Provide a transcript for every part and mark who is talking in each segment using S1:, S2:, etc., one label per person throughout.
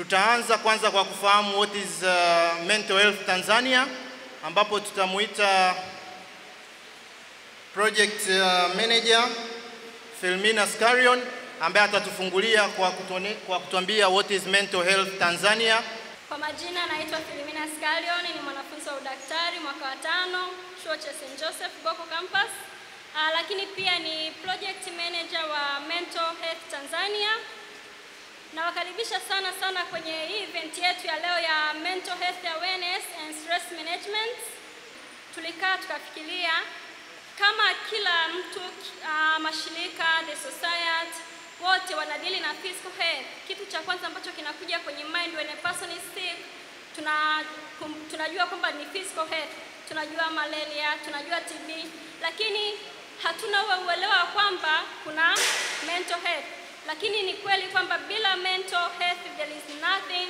S1: Tutaanza kwanza kwa kufahamu what is mental health Tanzania, ambapo tutamuita project manager Filmina Scarion ambaye atatufungulia kwa kutuambia what is mental health Tanzania.
S2: Kwa majina naitwa Filmina Scarion, ni mwanafunzi wa udaktari mwaka wa 5 chuo cha St. Joseph Boko campus. Lakini pia ni project manager wa mental health Tanzania. Nawakaribisha sana kwenye hii event yetu ya leo ya mental health awareness and stress management. Tulikaa tukafikiria kama kila mtu, mashirika, the society, wote wanadili na physical health. Kitu cha kwanza ambacho kinakuja kwenye mind when a person is sick, tunajua kwamba ni physical health. Tunajua malaria, tunajua TB, lakini hatuna uelewa kwamba kuna mental health. Lakini ni kweli kwamba bila mental health there is nothing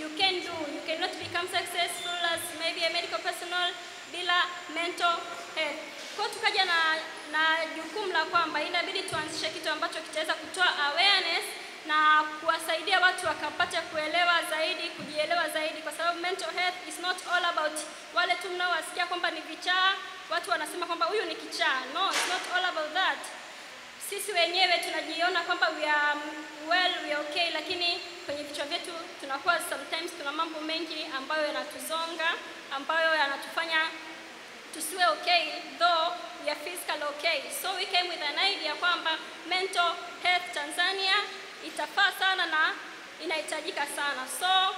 S2: you can do. You cannot become successful as maybe a medical personnel bila mental health. Kwa tukaja na jukumu la kwamba inabidi tuanzishe kitu ambacho kitaweza kutoa awareness na kuwasaidia watu wakapata kuelewa zaidi, kujielewa zaidi, kwa sababu mental health is not all about wale tu mnaowasikia kwamba ni vichaa, watu wanasema kwamba huyu ni kichaa. No, it's not all about that. Sisi wenyewe tunajiona kwamba we are okay, lakini kwenye vichwa vyetu tunakuwa sometimes tuna mambo mengi ambayo yanatuzonga, ambayo yanatufanya tusiwe okay, though we are physically okay. So we came with an idea kwamba mental health Tanzania itafaa sana na inahitajika sana. So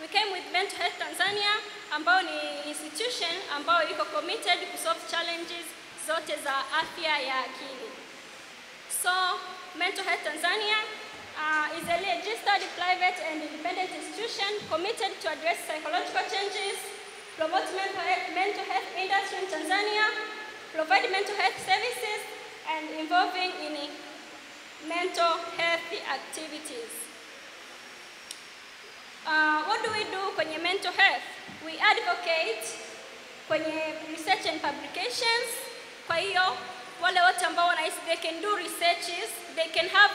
S2: we came with mental health Tanzania, ambayo ni institution ambayo iko committed to solve challenges zote za afya ya akili. So mental health Tanzania is a registered private and independent institution committed to address psychological changes, promote mental health industry in Tanzania, provide mental health services, and involving in mental health activities. What do we do kwenye mental health? We advocate kwenye research and publications. Kwa hiyo wale wote ambao wanahisi they can do researches, they can have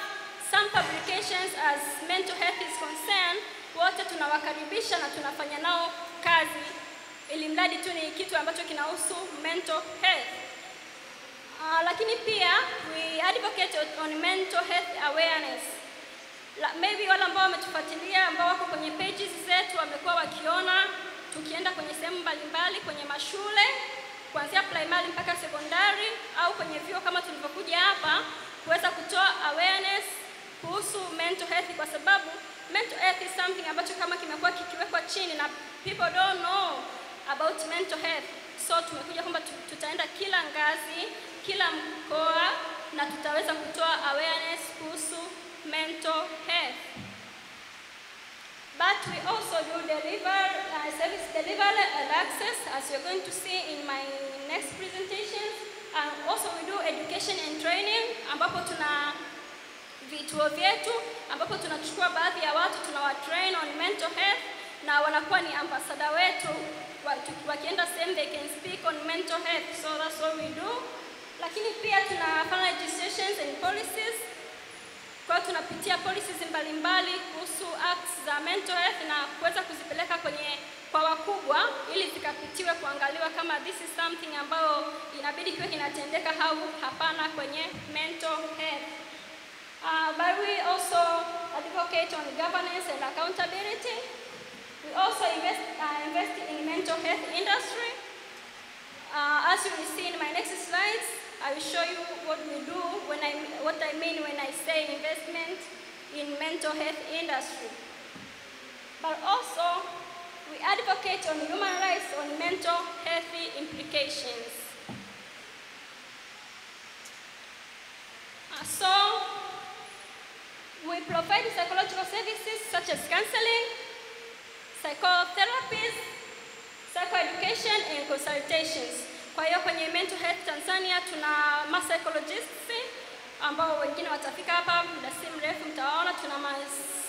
S2: some publications as mental health is concerned, wote tunawakaribisha na tunafanya nao kazi, ili mradi tu ni kitu ambacho kinahusu mental health. Lakini pia we advocate on mental health awareness. Maybe wale ambao wametufuatilia, ambao wako kwenye pages zetu, wamekuwa wakiona tukienda kwenye sehemu mbalimbali kwenye mashule kuanzia primary mpaka secondary au kwenye vyuo kama tulivyokuja hapa kuweza kutoa awareness kuhusu mental health, kwa sababu mental health is something ambacho kama kimekuwa kikiwekwa chini na people don't know about mental health. So tumekuja kwamba tutaenda kila ngazi, kila mkoa, na tutaweza kutoa awareness kuhusu mental health. But we also do service delivery and access, as you're going to see in my next presentation. And also we do education and training, ambapo tuna vituo vyetu, ambapo tunachukua baadhi ya watu tunawatrain on mental health, na wanakuwa ni ambassador wetu. Wakienda sehemu they can speak on mental health. So that's what we do. Lakini pia tunafanya legislations and policies. Kwa tunapitia policies mbalimbali kuhusu acts za mental health na kuweza kuzipeleka kwa wakubwa ili zikapitiwe kuangaliwa kama this is something ambayo inabidi kiwe kinatendeka au hapana kwenye mental health. But we also advocate on governance and accountability. We also invest in mental health industry. As you will see in my next slides, I will show you what we do, what I mean when I say investment in mental health industry. But also, we advocate on human rights on mental health implications. So, we provide psychological services such as counseling, psychotherapies, psychoeducation, and consultations. Kwa hiyo kwenye mental health Tanzania tuna psychologists ambao wengine watafika hapa muda si mrefu mtawaona. Tuna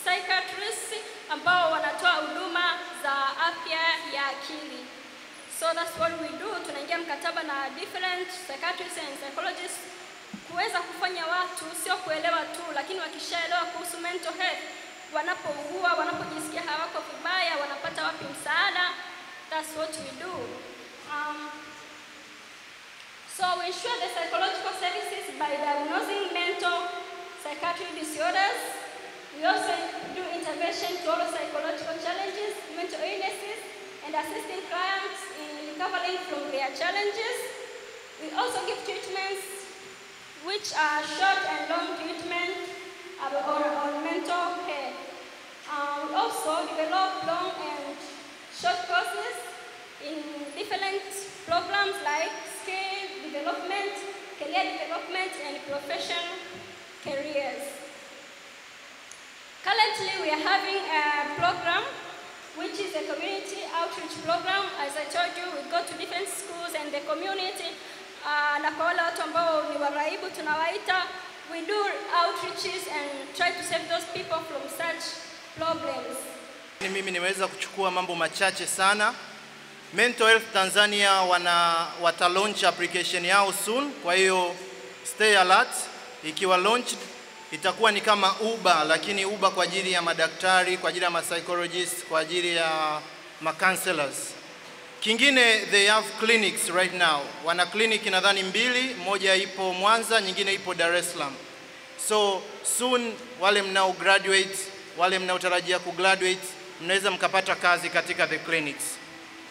S2: psychiatrists ambao wanatoa huduma za afya ya akili. So that's what we do. Tunaingia mkataba na different psychiatrists and psychologists kuweza kufanya watu sio kuelewa tu, lakini wakishaelewa kuhusu mental health wanapougua, wanapojisikia hawako vibaya, wanapata wapi msaada. That's what we do. So we ensure the psychological services by diagnosing mental psychiatric disorders. We also do intervention to all psychological challenges, mental illnesses, and assisting clients in recovering from their challenges. We also give treatments which are short and long treatment on mental health. We also develop long and short courses in different programs like skill development, career development, and professional careers. Currently, we are having a program which is a community outreach program. As I told you, we go to different schools and the community. Na kwa wale watu ambao ni waraibu tunawaita, we do outreaches and try to save those people from such problems.
S1: Mimi nimeweza kuchukua mambo machache sana. Mental Health Tanzania wata launch application yao soon, kwa hiyo stay alert. Ikiwa launched itakuwa ni kama Uber, lakini Uber kwa ajili ya madaktari, kwa ajili ya psychologists, kwa ajili ya counselors. Kingine, they have clinics right now. Wana clinic nadhani 2, moja ipo Mwanza, nyingine ipo Dar es Salaam. So soon wale mnao graduate, wale mnaotarajia kugraduate, mnaweza mkapata kazi katika the clinics.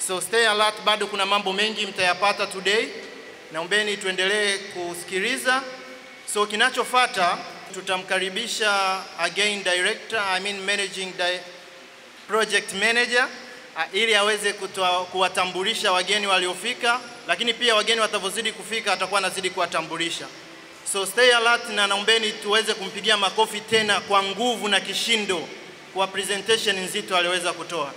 S1: So stay alert, bado kuna mambo mengi mtayapata today. Naombeni tuendelee kusikiliza. So kinachofuata tutamkaribisha again director, managing project manager, ili aweze kuwatambulisha wageni waliofika, lakini pia wageni watavozidi kufika atakuwa anazidi kuwatambulisha. So stay alert, na naombeni tuweze kumpigia makofi tena kwa nguvu na kishindo kwa presentation nzito aliweza kutoa.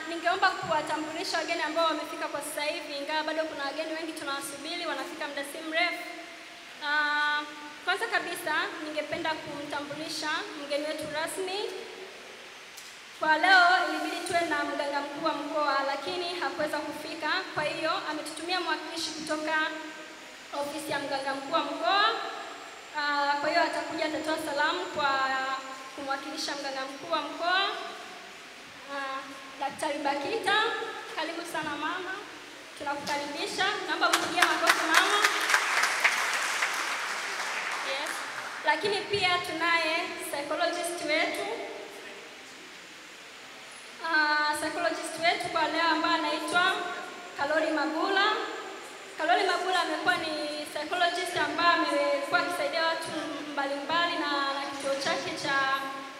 S2: Ningeomba kuwatambulisha wageni ambao wamefika kwa sasa hivi, ingawa bado kuna wageni wengi tunawasubiri wanafika muda si mrefu. Kwanza kabisa ningependa kumtambulisha mgeni wetu rasmi. Kwa leo ilibidi tuwe na mganga mkuu wa mkoa, lakini hakuweza kufika. Kwa hiyo ametutumia mwakilishi kutoka ofisi ya mganga mkuu wa mkoa. Kwa hiyo atakuja atatoa salamu kwa kumwakilisha mganga mkuu wa mkoa. Daktari Bakita, karibu sana mama. Tunakukaribisha. Naomba mpigie makofi mama. Yes. Lakini pia tunaye psychologist wetu. Psychologist wetu kwa leo ambaye anaitwa Kalori Mabula. Kalori Mabula amekuwa ni psychologist ambaye amekuwa akisaidia watu mbalimbali na kituo chake cha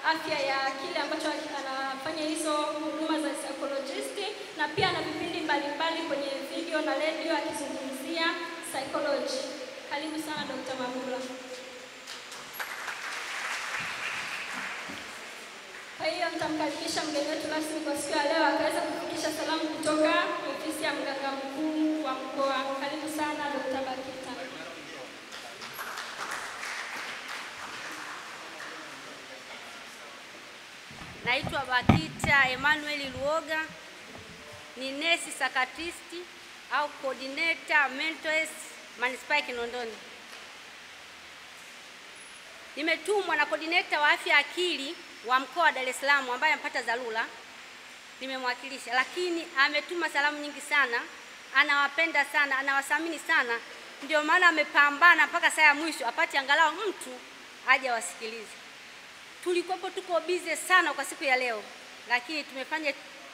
S2: afya ya akili ambacho anafanya hizo huduma za psychologist, na pia ana vipindi mbalimbali kwenye video na radio akizungumzia psychology. Karibu sana Dr. Mabula. Kwa hiyo nitamkaribisha mgeni wetu rasmi kwa siku ya leo akaweza kufikisha salamu kutoka ofisi ya mganga mkuu wa mkoa. Karibu sana Dr. Bakita.
S3: Naitwa Bakita Emmanuel Luoga, ni nesi sakatisti au coordinator mental health manispaa ya Kinondoni. Nimetumwa na coordinator wa afya akili wa mkoa wa Dar es Salaam ambaye amepata dharura. Nimemwakilisha, lakini ametuma salamu nyingi sana. Anawapenda sana, anawasamini sana. Ndio maana amepambana mpaka saa ya mwisho apate angalau mtu aje wasikilize. Tulikuwa tuko busy sana kwa siku ya leo, lakini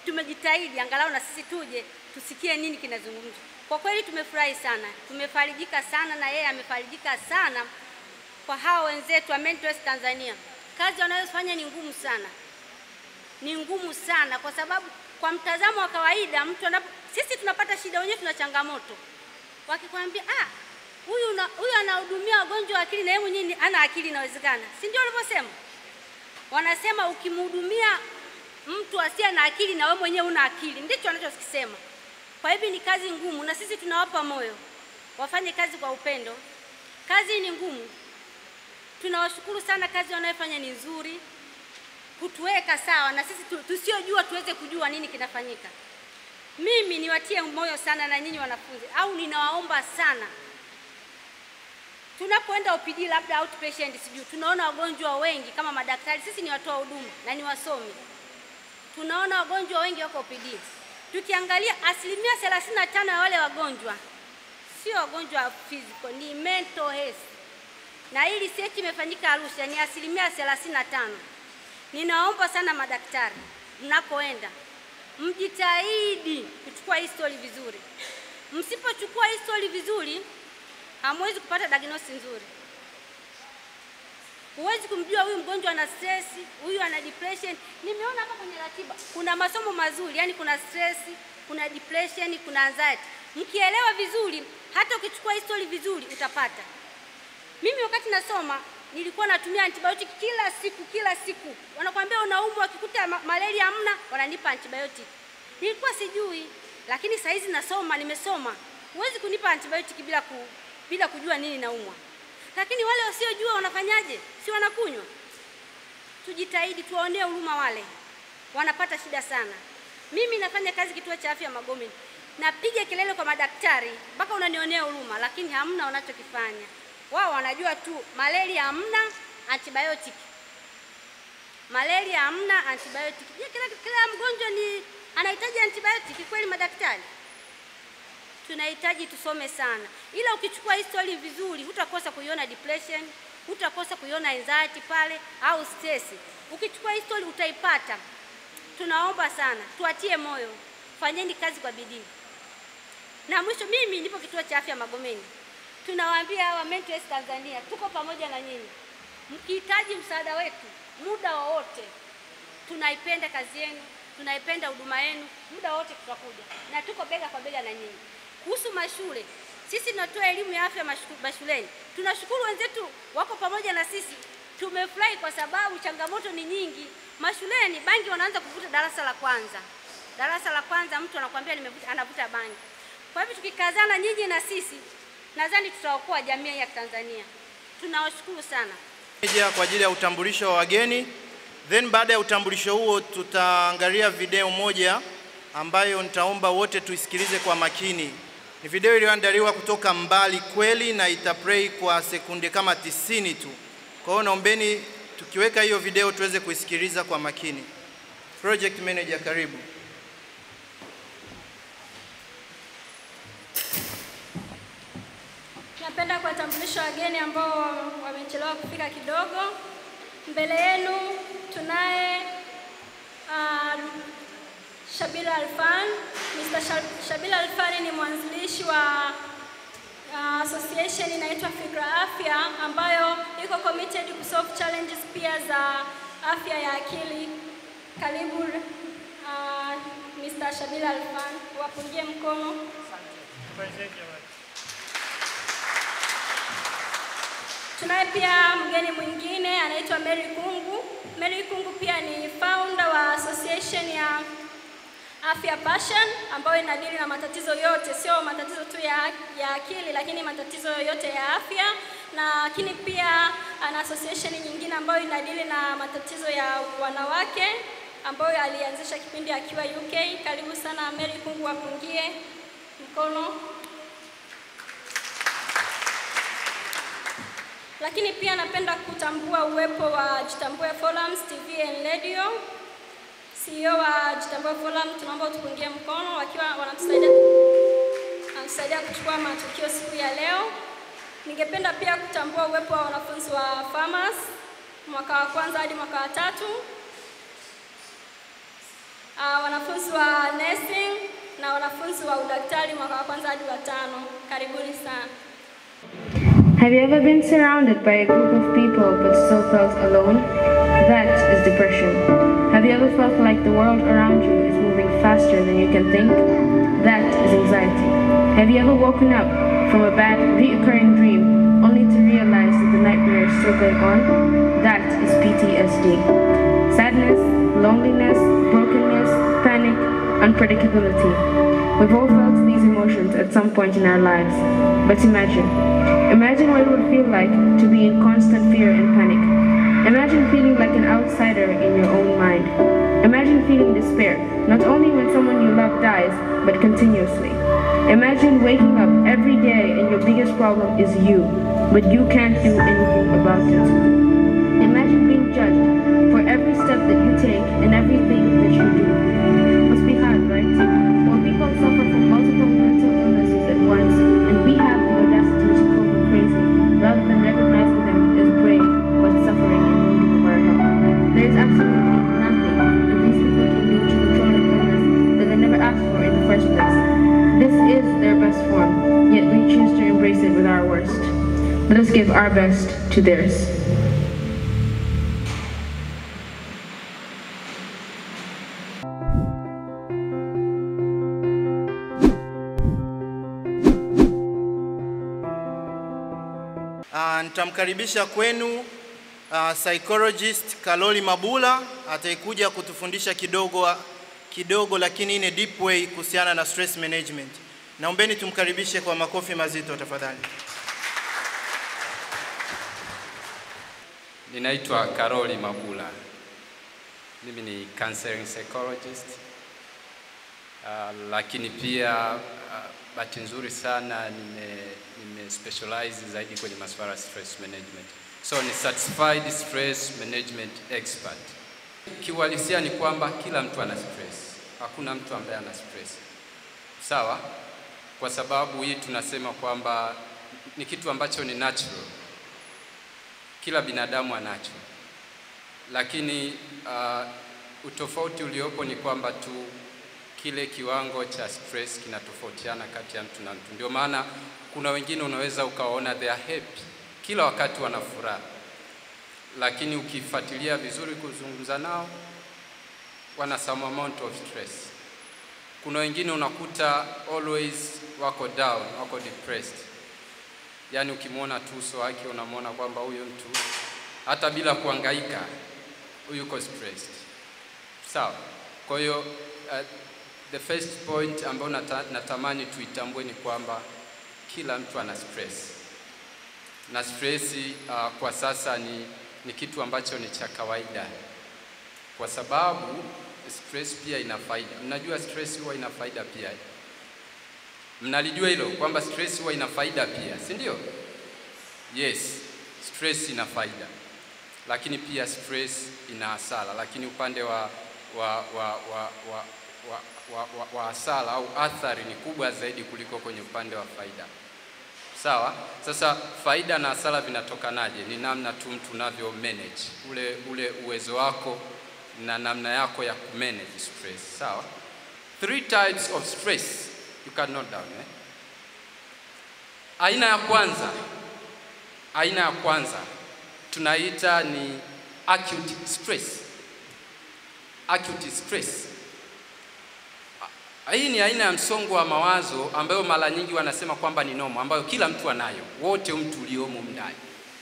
S3: tumejitahidi angalau na sisi tuje tusikie nini kinazungumzwa. Kwa kweli tumefurahi sana, tumefarijika sana, na yeye amefarijika sana kwa hao wenzetu wa Mental Health Tanzania. Kazi wanayofanya ni ngumu sana. Ni ngumu sana kwa sababu kwa mtazamo wa kawaida sisi tunapata shida wenyewe, tuna changamoto. Wakikwambia huyu anahudumia wagonjwa wa akili na yeye mwenyewe ana akili, inawezekana. Si ndio walivyosema? Wanasema ukimhudumia mtu asiye na akili na wewe mwenyewe una akili, ndicho wanachokisema. Kwa hivyo ni kazi ngumu, na sisi tunawapa moyo wafanye kazi kwa upendo. Kazi ni ngumu. Tunawashukuru sana, kazi wanayofanya ni nzuri, kutuweka sawa na sisi tusiojua tuweze kujua nini kinafanyika. Mimi niwatie moyo sana na nyinyi wanafunzi, au ninawaomba sana Tunapoenda OPD labda outpatient sijui, tunaona wagonjwa wengi kama madaktari, sisi ni watoa huduma na ni wasomi. Tunaona wagonjwa wengi wako OPD. Tukiangalia 35% ya wale wagonjwa sio wagonjwa physical, ni mental health. Na hii research imefanyika Arusha, ni 35%. Ninaomba sana madaktari, mnapoenda mjitahidi kuchukua history vizuri. Msipochukua history vizuri, hamwezi kupata diagnosis nzuri. Huwezi kumjua huyu mgonjwa ana stress, huyu ana depression. Nimeona hapa kwenye ratiba kuna masomo mazuri, yani kuna stress, kuna depression, kuna anxiety. Mkielewa vizuri, hata ukichukua history vizuri utapata. Mimi wakati nasoma nilikuwa natumia antibiotic kila siku. Wanakuambia unaumwa, wakikuta malaria hamna, wananipa antibiotic. Nilikuwa sijui, lakini saa hizi nasoma, nimesoma. Huwezi kunipa antibiotic bila kujua nini naumwa. Lakini wale wasiojua wanafanyaje? Si wanakunywa. Tujitahidi, tuwaonee huruma wale. Wanapata shida sana. Mimi nafanya kazi kituo cha afya Magomeni. Napiga kelele kwa madaktari mpaka unanionea huruma, lakini hamna wanachokifanya. Wao wanajua tu malaria hamna, antibiotic. Malaria hamna, antibiotic. Je, kila mgonjwa ni anahitaji antibiotic kweli madaktari? Tunahitaji tusome sana. Ila ukichukua history vizuri, hutakosa kuiona depression, hutakosa kuiona anxiety pale au stress. Ukichukua history utaipata. Tunaomba sana, tuatie moyo. Fanyeni kazi kwa bidii. Na mwisho, mimi nipo kituo cha afya Magomeni. Tunawaambia hawa Mental Health Tanzania, tuko pamoja na nyinyi. Mkihitaji msaada wetu muda wowote, tunaipenda kazi yenu, tunaipenda huduma yenu, muda wote tutakuja. Na tuko bega kwa bega na nyinyi. Kuhusu mashule, sisi tunatoa elimu ya afya mashuleni. Tunashukuru wenzetu wako pamoja na sisi. Tumefurahi kwa sababu changamoto ni nyingi. Mashuleni bangi wanaanza kuvuta darasa la kwanza. Darasa la kwanza mtu anakuambia anavuta bangi. Kwa hivyo tukikazana nyinyi na sisi, nadhani tutaokoa jamii ya Tanzania. Tunawashukuru sana.
S1: Kwa ajili ya utambulisho wa wageni. Then baada ya utambulisho huo tutaangalia video moja ambayo nitaomba wote tuisikilize kwa makini. Ni video iliyoandaliwa kutoka mbali kweli na itaplay kwa sekunde kama 90 tu. Kwa hiyo naombeni tukiweka hiyo video tuweze kuisikiliza kwa makini. Project Manager, karibu.
S2: Napenda kuwatambulisha wageni ambao wamechelewa kufika kidogo. Mbele yenu tunaye Shabila Alfan. Mr. Shabila Alfan ni mwanzilishi wa association inaitwa Fikra Afya, ambayo iko committed to solve challenges pia za afya ya akili. Karibu Mr. Shabila Alfan, wapungie mkono. Tunaye pia mgeni mwingine anaitwa Mary Kungu. Mary Kungu pia ni founder wa association ya Afya Passion, ambayo inadili na matatizo yote, sio matatizo tu ya akili, lakini matatizo yote ya afya. Lakini pia ana association nyingine ambayo inadili na matatizo ya wanawake, ambayo alianzisha kipindi akiwa UK. Karibu sana Mary Kungu, wapungie mkono. Lakini pia napenda kutambua uwepo wa Jitambueforums TV and Radio. CEO wa Jitambueforums, tunaomba tupungie mkono wakiwa wanatusaidia kuchukua matukio siku ya leo. Ningependa pia kutambua uwepo wa wanafunzi wa Farmers mwaka wa kwanza hadi mwaka wa 3. Wanafunzi wa nursing na wanafunzi wa udaktari mwaka wa kwanza hadi wa 5. Karibuni sana.
S4: Have you ever been surrounded by a group of people but still felt alone? That is depression. Have you ever felt like the world around you is moving faster than you can think? That is anxiety. Have you ever woken up from a bad, reoccurring dream only to realize that the nightmare is still going on? That is PTSD. Sadness, loneliness, brokenness, panic, unpredictability. We've all felt these emotions at some point in our lives. But imagine what it would feel like to be in constant fear and panic. Imagine feeling like an outsider in your own mind. Imagine feeling despair, not only when someone you love dies, but continuously. Imagine waking up every day and your biggest problem is you, but you can't do anything about it. Imagine being judged for every step that you take and everything that you do. It must be hard, right? Well, people suffer from multiple mental illnesses at once, and we have the audacity to call them crazy, rather than recognizing them as brave, but suffering and needing of our help. There is absolutely nothing that these people can do to control an illness that they never asked for in the first place. This is their best form, yet we choose to embrace it with our worst. Let us give our best to theirs.
S1: Nitamkaribisha kwenu psychologist Kaloli Mabula, ataikuja kutufundisha kidogo lakini in a deep way kuhusiana na stress management. Naombeni tumkaribishe kwa makofi mazito tafadhali.
S5: Ninaitwa Kaloli Mabula. Mimi ni counseling psychologist. Lakini pia bahati nzuri sana nime specialize zaidi kwenye masuala ya stress management. So ni certified stress management expert. Kiuhalisia ni kwamba kila mtu ana stress. Hakuna mtu ambaye ana stress. Sawa? Kwa sababu hii tunasema kwamba ni kitu ambacho ni natural. Kila binadamu anacho. Lakini utofauti uliopo ni kwamba tu kile kiwango cha stress kinatofautiana kati ya mtu na mtu. Ndio maana kuna wengine unaweza ukaona they are happy, kila wakati wana furaha. Lakini ukifuatilia vizuri kuzungumza nao, wana some amount of stress. Kuna wengine unakuta always wako down, wako depressed. Yaani ukimwona tu uso wake unamwona kwamba huyo mtu hata bila kuhangaika yuko stressed. Sawa. Kwa hiyo the first point ambayo natamani tuitambue ni kwamba kila mtu ana stress. Na stress kwa sasa ni kitu ambacho ni cha kawaida. Kwa sababu stress pia ina faida. Mnajua stress huwa ina faida pia. Mnalijua hilo kwamba stress huwa ina faida pia, si ndio? Yes, stress ina faida. Lakini pia stress ina hasara, lakini upande wa hasara au athari ni kubwa zaidi kuliko kwenye upande wa faida. Sawa? Sasa faida na hasara vinatokanaje? Ni namna tu mtu unavyo manage ule uwezo wako na namna yako ya manage stress. Sawa? 3 types of stress you can note down. Aina ya kwanza tunaita ni acute stress. Acute stress. Hii ni aina ya msongo wa mawazo ambayo mara nyingi wanasema kwamba ni normal, ambayo kila mtu anayo. Wote mtu uliomo ndani,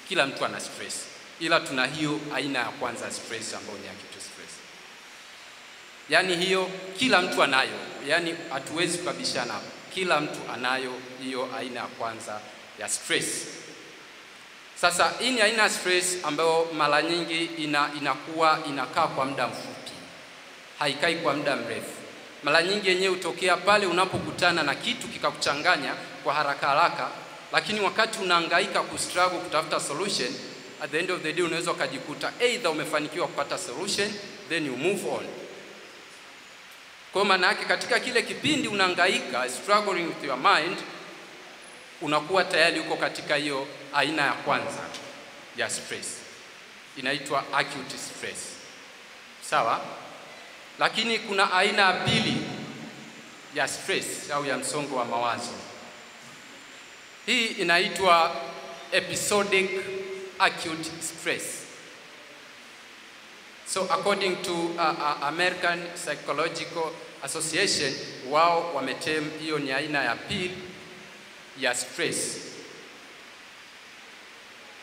S5: kila mtu ana stress. Ila tuna hiyo aina ya kwanza stress ambayo ni acute stress. Yaani hiyo kila mtu anayo. Yaani hatuwezi kubishana hapo. Kila mtu anayo hiyo aina ya kwanza ya stress. Sasa hii ni aina ya stress ambayo mara nyingi inakaa kwa muda mfupi. Haikai kwa muda mrefu. Mara nyingi yenyewe hutokea pale unapokutana na kitu kikakuchanganya kwa haraka, lakini wakati unahangaika kustruggle kutafuta solution, at the end of the day unaweza kujikuta either umefanikiwa kupata solution, then you move on. Kwa maana yake katika kile kipindi unahangaika struggling with your mind, unakuwa tayari uko katika hiyo aina ya kwanza ya stress. Inaitwa acute stress. Sawa? Lakini kuna aina ya pili ya stress au ya msongo wa mawazo. Hii inaitwa episodic acute stress. So according to American Psychological Association, wao wametem hiyo ni aina ya pili ya stress.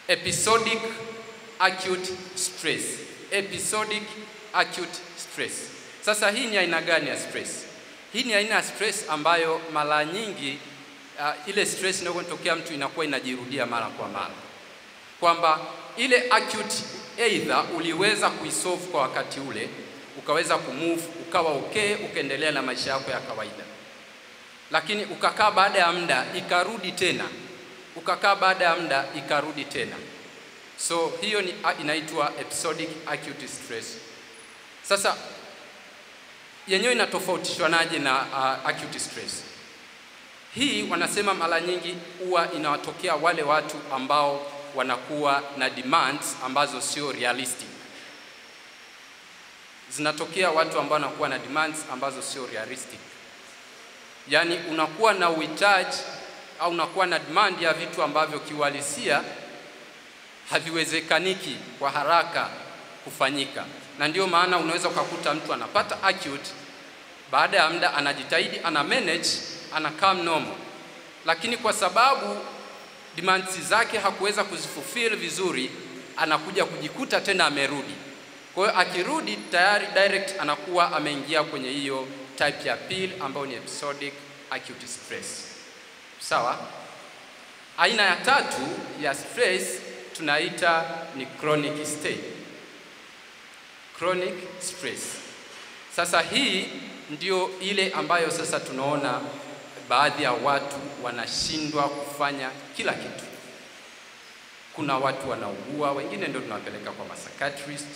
S5: Episodic acute stress. Episodic acute stress. Sasa hii ni aina gani ya stress? Hii ni aina ya stress ambayo mara nyingi ile stress inayotokea mtu inakuwa inajirudia mara kwa mara. Kwamba ile acute either uliweza kuisolve kwa wakati ule, ukaweza kumove, ukawa okay, ukaendelea na maisha yako ya kawaida. Lakini ukakaa baada ya muda ikarudi tena, ukakaa baada ya muda ikarudi tena. So hiyo ni inaitwa episodic acute stress. Sasa yenyewe inatofautishwanaje na acute stress? Hii wanasema mara nyingi huwa inawatokea wale watu ambao wanakuwa na demands ambazo sio realistic. Zinatokea watu ambao wanakuwa na demands ambazo sio realistic. Yaani unakuwa na uhitaji au unakuwa na demand ya vitu ambavyo kiuhalisia haviwezekaniki kwa haraka kufanyika. Na ndio maana unaweza kukuta mtu anapata acute, baada ya muda anajitahidi, ana manage, ana come normal. Lakini kwa sababu demands zake hakuweza kuzifulfill vizuri, anakuja kujikuta tena amerudi. Kwa hiyo akirudi tayari direct anakuwa ameingia kwenye hiyo type ya pili ambayo ni episodic acute stress. Sawa? Aina ya tatu ya stress tunaita ni chronic state. Chronic stress. Sasa hii ndio ile ambayo sasa tunaona baadhi ya watu wanashindwa kufanya kila kitu. Kuna watu wanaugua, wengine ndio tunawapeleka kwa psychiatrist,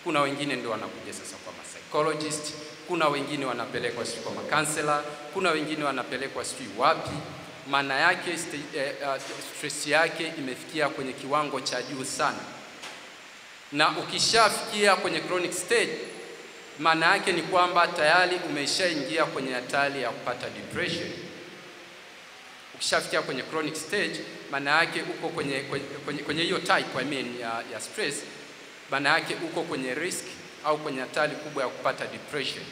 S5: kuna wengine ndio wanakuja sasa kwa psychologist, kuna wengine wanapelekwa kwa counselor, kuna wengine wanapelekwa wapi. Maana yake stress yake imefikia kwenye kiwango cha juu sana. Na ukishafikia kwenye chronic state, maana yake ni kwamba tayari umeshaingia kwenye hatari ya kupata depression. Ukishafikia kwenye chronic stage, maana yake uko kwenye hiyo type ya stress, maana yake uko kwenye risk au kwenye hatari kubwa ya kupata depression.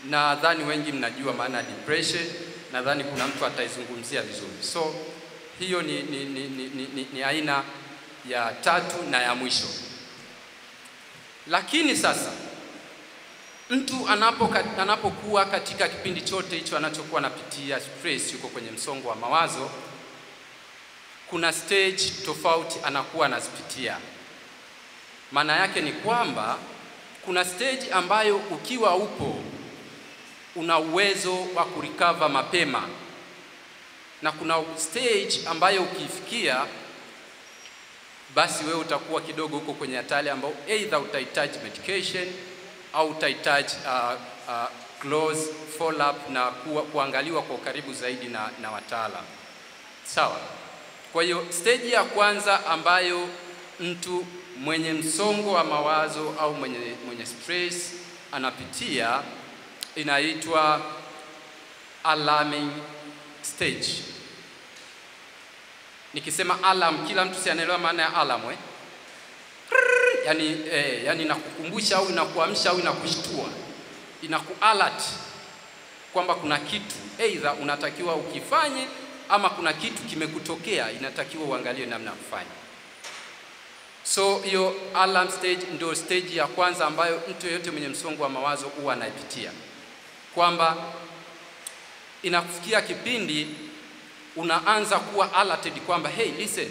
S5: Nadhani wengi mnajua maana ya depression, nadhani kuna mtu ataizungumzia vizuri. So hiyo ni aina ya tatu na ya mwisho. Lakini sasa mtu anapokuwa katika kipindi chote hicho anachokuwa anapitia stress, yuko kwenye msongo wa mawazo, kuna stage tofauti anakuwa anazipitia. Maana yake ni kwamba kuna stage ambayo ukiwa upo una uwezo wa kurecover mapema, na kuna stage ambayo ukifikia basi wewe utakuwa kidogo huko kwenye hatari ambao either utahitaji medication au utahitaji close follow up na kuangaliwa kwa ukaribu zaidi na wataalamu. Sawa? Kwa hiyo stage ya kwanza ambayo mtu mwenye msongo wa mawazo au mwenye stress anapitia inaitwa alarming stage. Nikisema alarm, kila mtu si anaelewa maana ya alarm yani inakukumbusha au inakuamsha au inakushtua, inakualert kwamba kuna kitu either unatakiwa ukifanye ama kuna kitu kimekutokea, inatakiwa uangalie namna ya kufanya. So hiyo alarm stage ndio stage ya kwanza ambayo mtu yeyote mwenye msongo wa mawazo huwa anaipitia, kwamba inakufikia kipindi unaanza kuwa alerted kwamba hey listen,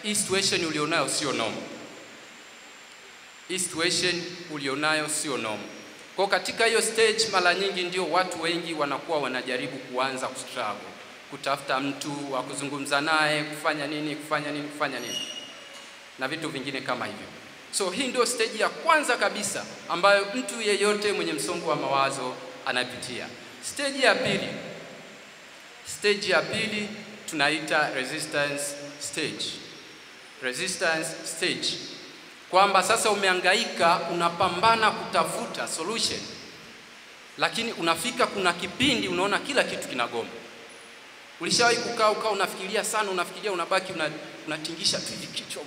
S5: hii situation ulionayo sio normal. Hii situation ulionayo sio normal. Kwa katika hiyo stage mara nyingi ndio watu wengi wanakuwa wanajaribu kuanza kustruggle, kutafuta mtu wa kuzungumza naye, kufanya nini na vitu vingine kama hivyo. So hii ndio stage ya kwanza kabisa ambayo mtu yeyote mwenye msongo wa mawazo anapitia. Stage ya pili tunaita resistance stage. Resistance stage, kwamba sasa umehangaika, unapambana kutafuta solution, lakini unafika kuna kipindi unaona kila kitu kinagoma. Ulishawahi kukaa unafikiria sana, unabaki unatingisha tu kichwa,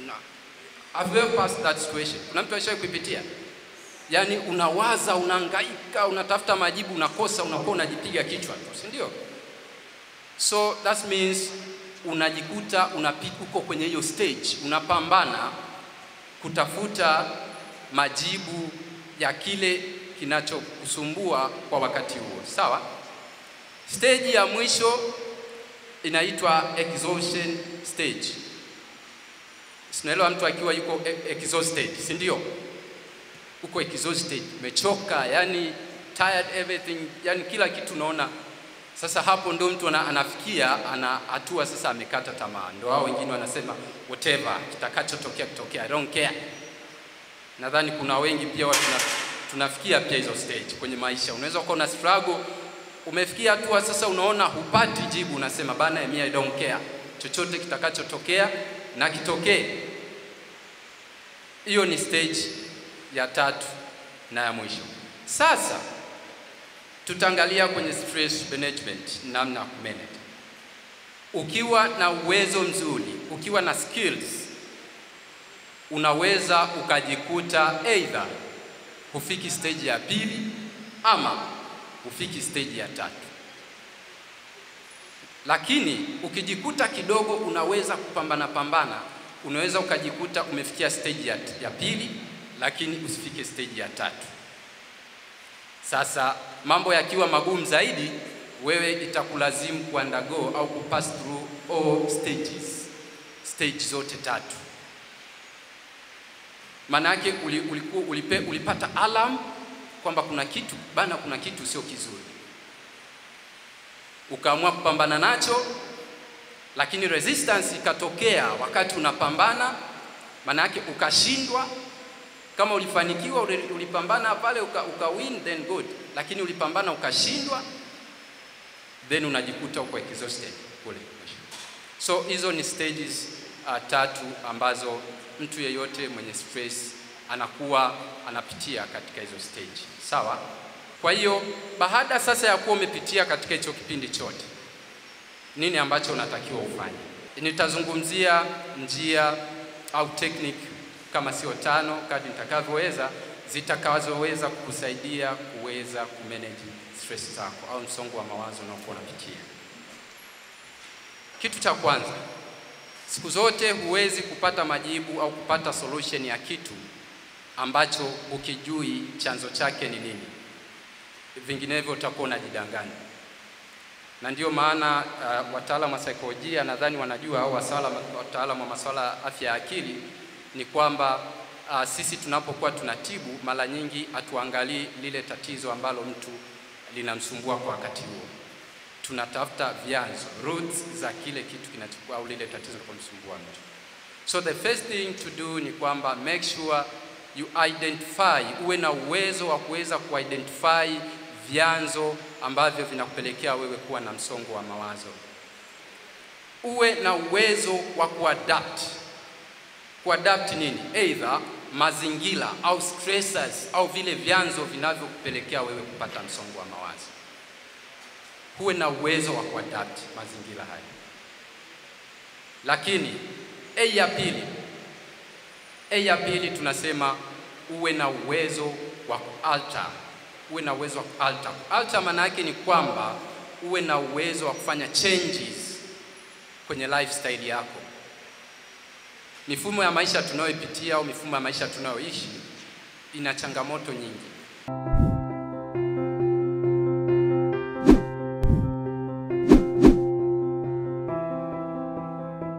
S5: I've ever passed that situation. Kuna mtu alishawahi kuipitia? Yaani unawaza, unahangaika, unatafuta majibu, unakosa, unakuwa unajipiga kichwa tu, si ndio? So that means unajikuta uko kwenye hiyo stage, unapambana kutafuta majibu ya kile kinachokusumbua kwa wakati huo. Sawa? Stage ya mwisho inaitwa exhaustion stage. Sinaelewa mtu akiwa yuko exhausted, si ndio? uko exhausted, umechoka, yani tired everything, yani kila kitu unaona. Sasa hapo ndo mtu anafikia hatua sasa amekata tamaa. Ndio hao wengine wanasema whatever kitakachotokea kitokea, I don't care. Nadhani kuna wengi pia watu tunafikia pia hizo stage kwenye maisha. Unaweza kuwa na struggle, umefikia hatua sasa unaona hupati jibu, unasema bana mimi I don't care. Chochote kitakachotokea na kitokee. Hiyo ni stage ya tatu na ya mwisho. Sasa tutaangalia kwenye stress management, namna ya kumanage. Ukiwa na uwezo mzuri, ukiwa na skills, unaweza ukajikuta either hufiki stage ya pili ama hufiki stage ya tatu. Lakini ukijikuta kidogo unaweza kupambana, unaweza ukajikuta umefikia stage ya pili lakini usifike stage ya tatu. Sasa mambo yakiwa magumu zaidi, wewe itakulazimu kuundergo au kupass through all stage zote tatu. Maana yake ulipata alarm kwamba kuna kitu sio kizuri, ukaamua kupambana nacho, lakini resistance ikatokea wakati unapambana, maana yake ukashindwa. Kama ulifanikiwa ulipambana pale ukawin, then good, lakini ulipambana ukashindwa, then unajikuta uko exhausted kule. So hizo ni stages tatu ambazo mtu yeyote mwenye stress anakuwa anapitia katika hizo stage. Sawa? Kwa hiyo baada sasa ya kuwa umepitia katika hicho kipindi chote, nini ambacho unatakiwa ufanye? Nitazungumzia njia au technique kama sio 5 kadri nitakavyoweza, zitakazoweza kukusaidia kuweza kumanage stress zako au msongo wa mawazo unaokuwa unapitia. Kitu cha kwanza, siku zote huwezi kupata majibu au kupata solution ya kitu ambacho ukijui chanzo chake ni nini. Vinginevyo utakuwa unajidanganya. Na ndio maana wataalamu wa saikolojia nadhani wanajua, au wataalamu wa masuala ya afya ya akili, ni kwamba sisi tunapokuwa tunatibu mara nyingi hatuangalii lile tatizo ambalo mtu linamsumbua kwa wakati huo. Tunatafuta vyanzo, roots za kile kitu kinachokuwa au lile tatizo linalomsumbua mtu. So the first thing to do ni kwamba make sure you identify, uwe na uwezo wa kuweza kuidentify vyanzo ambavyo vinakupelekea wewe kuwa na msongo wa mawazo. Uwe na uwezo wa kuadapt. Kuadapt nini? Either mazingira au stressors au vile vyanzo vinavyokupelekea wewe kupata msongo wa mawazo. Uwe na uwezo wa kuadapt mazingira haya. Lakini ya pili tunasema uwe na uwezo wa kualter. Uwe na uwezo wa kualter. Alter maana yake ni kwamba uwe na uwezo wa kufanya changes kwenye lifestyle yako. Mifumo ya maisha tunayoipitia au mifumo ya maisha tunayoishi ina changamoto nyingi.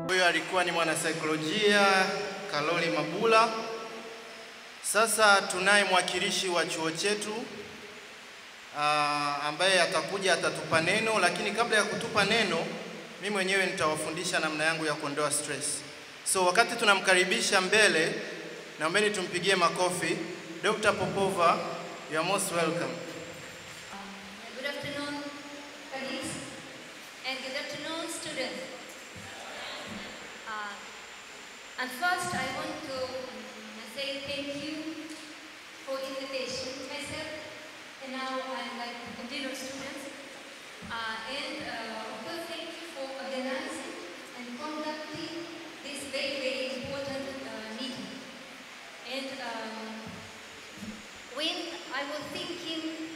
S1: Huyo alikuwa ni mwanasaikolojia Kaloli Mabula. Sasa tunaye mwakilishi wa chuo chetu ambaye atakuja atatupa neno, lakini kabla ya kutupa neno, mimi mwenyewe nitawafundisha namna yangu ya kuondoa stress. So wakati tunamkaribisha mbele, naombeni tumpigie makofi. Dr. Popova, you are most welcome.
S6: Good afternoon, colleagues, and good afternoon, students. And first, I want to say thank you for the invitation myself, and now I'm like a continuing student. Of course, thank you for organizing and conducting this very, very important meeting. And when I was thinking,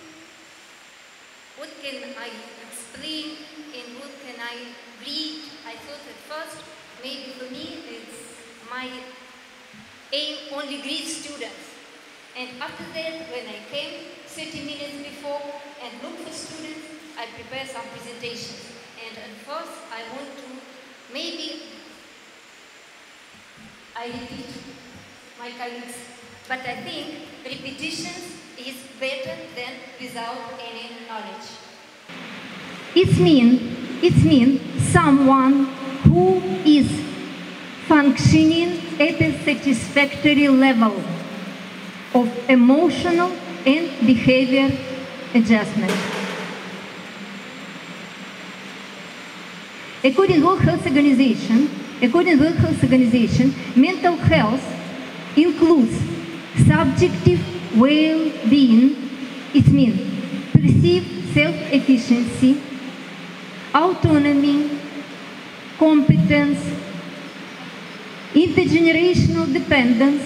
S6: what can I explain and what can I read, I thought at first, maybe for me, it's my aim only Greek students. And after that, when I came 30 minutes before and looked for students, I prepared some presentations. And at first, I want to, maybe I repeat my colleagues, but I think repetition is better than without any knowledge.
S7: It means someone who is functioning at a satisfactory level of emotional and behavior adjustment. According to World Health Organization, mental health includes subjective well-being. It means perceived self-efficiency, autonomy, competence, intergenerational dependence,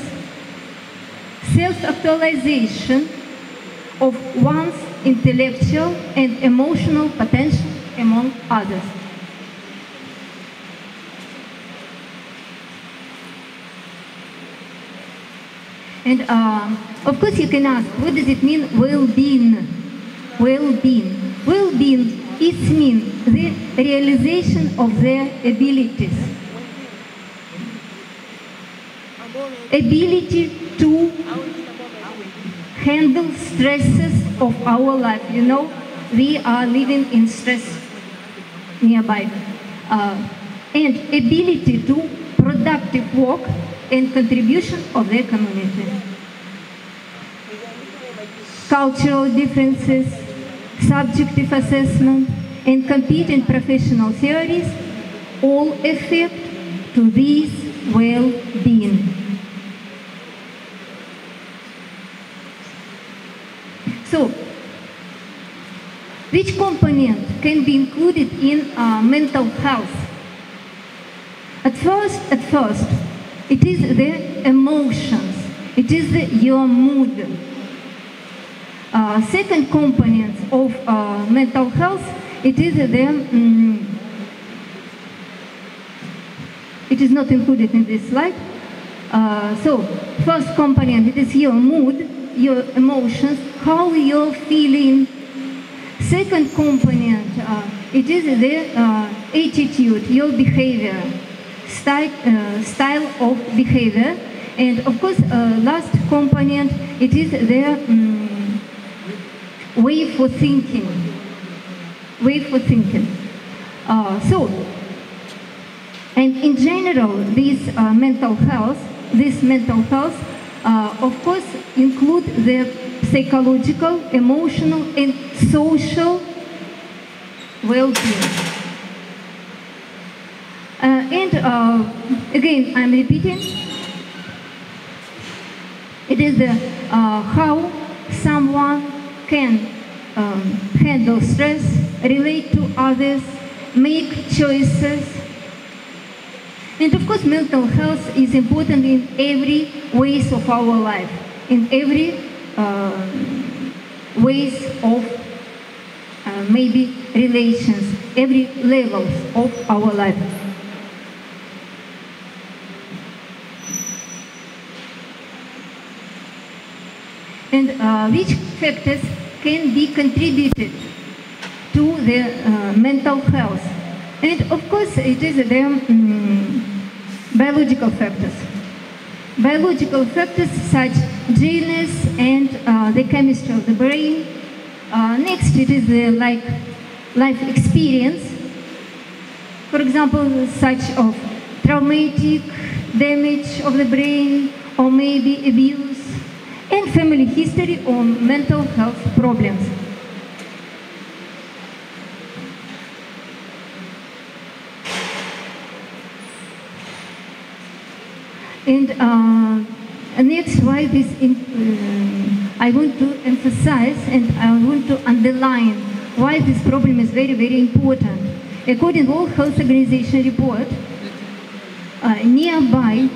S7: self-actualization of one's intellectual and emotional potential, among others. And of course you can ask, what does it mean, well-being? Well-being. Well-being, it means the realization of their abilities. Ability to handle stresses of our life. You know, we are living in stress nearby. And ability to productive work and contribution of their community. Cultural differences, subjective assessment, and competing professional theories all affect to this well-being. So, which component can be included in mental health? At first, it is the emotions. It is your mood. Second component of mental health, it is it is not included in this slide. So, first component, it is your mood, your emotions, how you're feeling. Second component, it is the attitude, your behavior, style of behavior. And of course, last component, it is the way for thinking. And in general, this mental health, of course, include the psychological, emotional, and social well-being. Again, I'm repeating. It is how someone can handle stress, relate to others, make choices. And of course, mental health is important in every ways of our life, in every ways of maybe relations, every levels of our life. And which factors can be contributed to the mental health? And of course, it is the biological factors. Biological factors such genes and the chemistry of the brain. Next, it is the life experience. For example, such of traumatic damage of the brain, or maybe abuse, and family history or mental health problems. And next, why this I want to emphasize and I want to underline why this problem is very, very important. According to World Health Organization report, nearby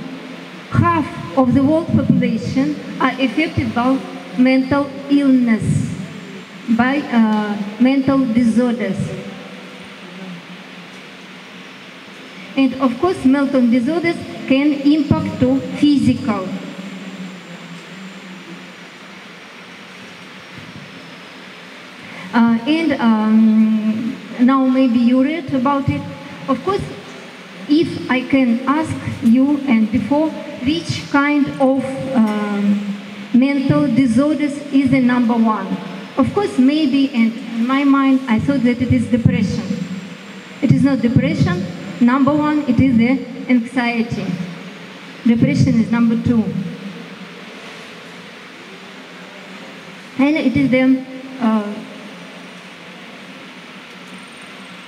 S7: half of the world population are affected by mental illness, by mental disorders. And of course, mental disorders can impact to physical. Now maybe you read about it. Of course, if I can ask you and before, which kind of mental disorders is the number one. Of course, maybe in my mind, I thought that it is depression. It is not depression. Number one, it is the anxiety. Depression is number two. And it is the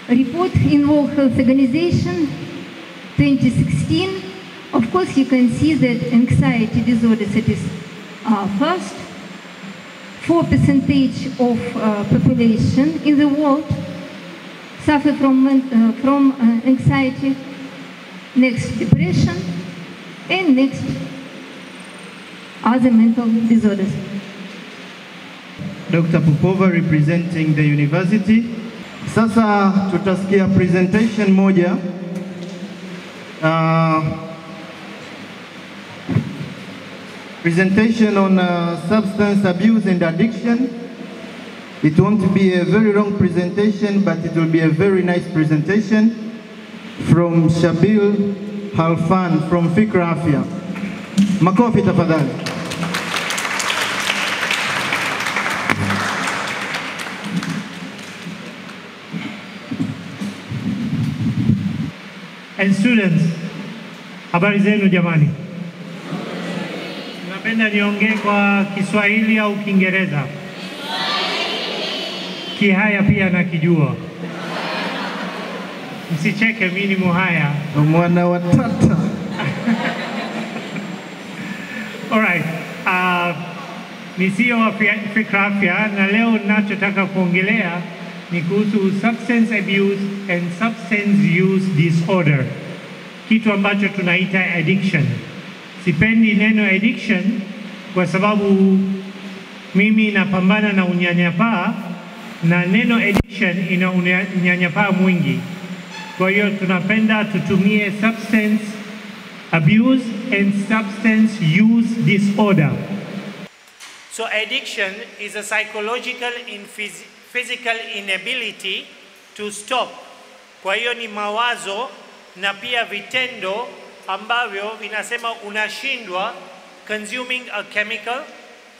S7: report in World Health Organization 2016. Of course, you can see that anxiety disorders, it is first, 4% of population in the world suffer from anxiety, next depression, and next other mental disorders.
S1: Dr. Popova representing the university. Sasa tutasikia presentation moja. Presentation on substance abuse and addiction. It won't be a very long presentation, but it will be a very nice presentation from Shabil Halfan from Fikra Afya. Makofi tafadhali.
S8: And students, habari zenu jamani. Napenda niongee kwa Kiswahili au Kiingereza? Kihaya pia nakijua. Msicheke, mimi ni Muhaya.
S1: Mwana wa tata.
S8: Alright. Ni CEO wa Fikra Afya na leo ninachotaka kuongelea ni kuhusu substance abuse and substance use disorder, kitu ambacho tunaita addiction. Sipendi neno addiction kwa sababu mimi napambana na unyanyapaa, na neno addiction ina unyanyapaa mwingi. Kwa hiyo tunapenda tutumie substance abuse and substance use disorder.
S9: So addiction is a psychological and physical inability to stop. Kwa hiyo ni mawazo na pia vitendo ambavyo vinasema unashindwa consuming a chemical,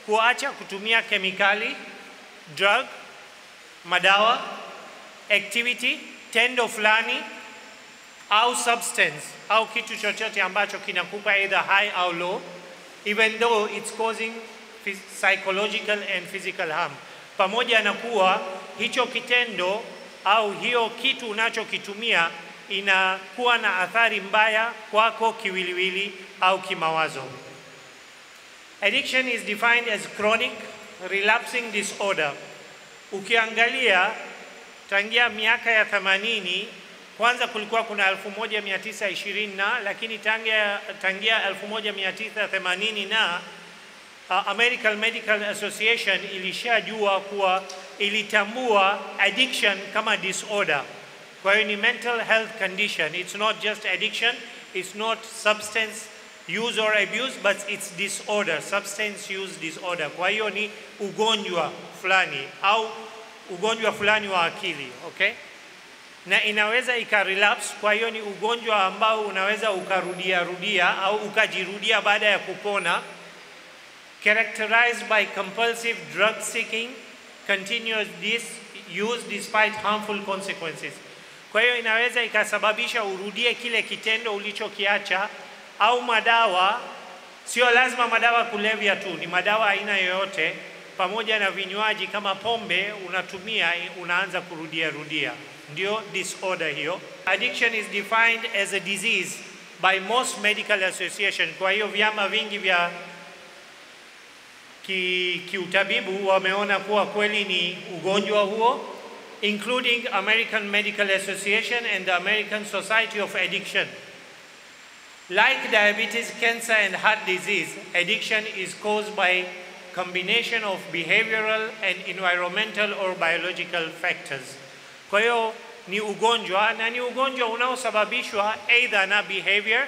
S9: kuacha kutumia kemikali, drug, madawa, activity, tendo fulani au substance au kitu chochote ambacho kinakupa either high au low, even though it's causing psychological and physical harm. Pamoja na kuwa hicho kitendo au hiyo kitu unachokitumia inakuwa na athari mbaya kwako kiwiliwili au kimawazo. Addiction is defined as chronic relapsing disorder. Ukiangalia tangia miaka ya 80, kwanza kulikuwa kuna 1920 na lakini tangia 1980 na American Medical Association ilishajua kuwa ilitambua addiction kama disorder. Kwa hiyo ni mental health condition. It's not just addiction, it's not substance use or abuse, but it's disorder, substance use disorder. Kwa hiyo ni ugonjwa fulani au ugonjwa fulani wa akili, okay? Na inaweza ikarelapse, kwa hiyo ni ugonjwa ambao unaweza ukarudia au ukajirudia baada ya kupona. Characterized by compulsive drug seeking, continuous use despite harmful consequences. Kwa hiyo inaweza ikasababisha urudie kile kitendo ulichokiacha, au madawa, sio lazima madawa kulevya tu, ni madawa aina yoyote, pamoja na vinywaji kama pombe unatumia, unaanza rudia. Ndio disorder hiyo. Addiction is defined as a disease by most medical association. Kwa hiyo vyama vingi vya kiutabibu wameona kuwa kweli ni ugonjwa huo, including American Medical Association and the American Society of Addiction. Like diabetes, cancer and heart disease, addiction is caused by combination of behavioral and environmental or biological factors. Kwa hiyo ni ugonjwa, na ni ugonjwa unaosababishwa either na behavior,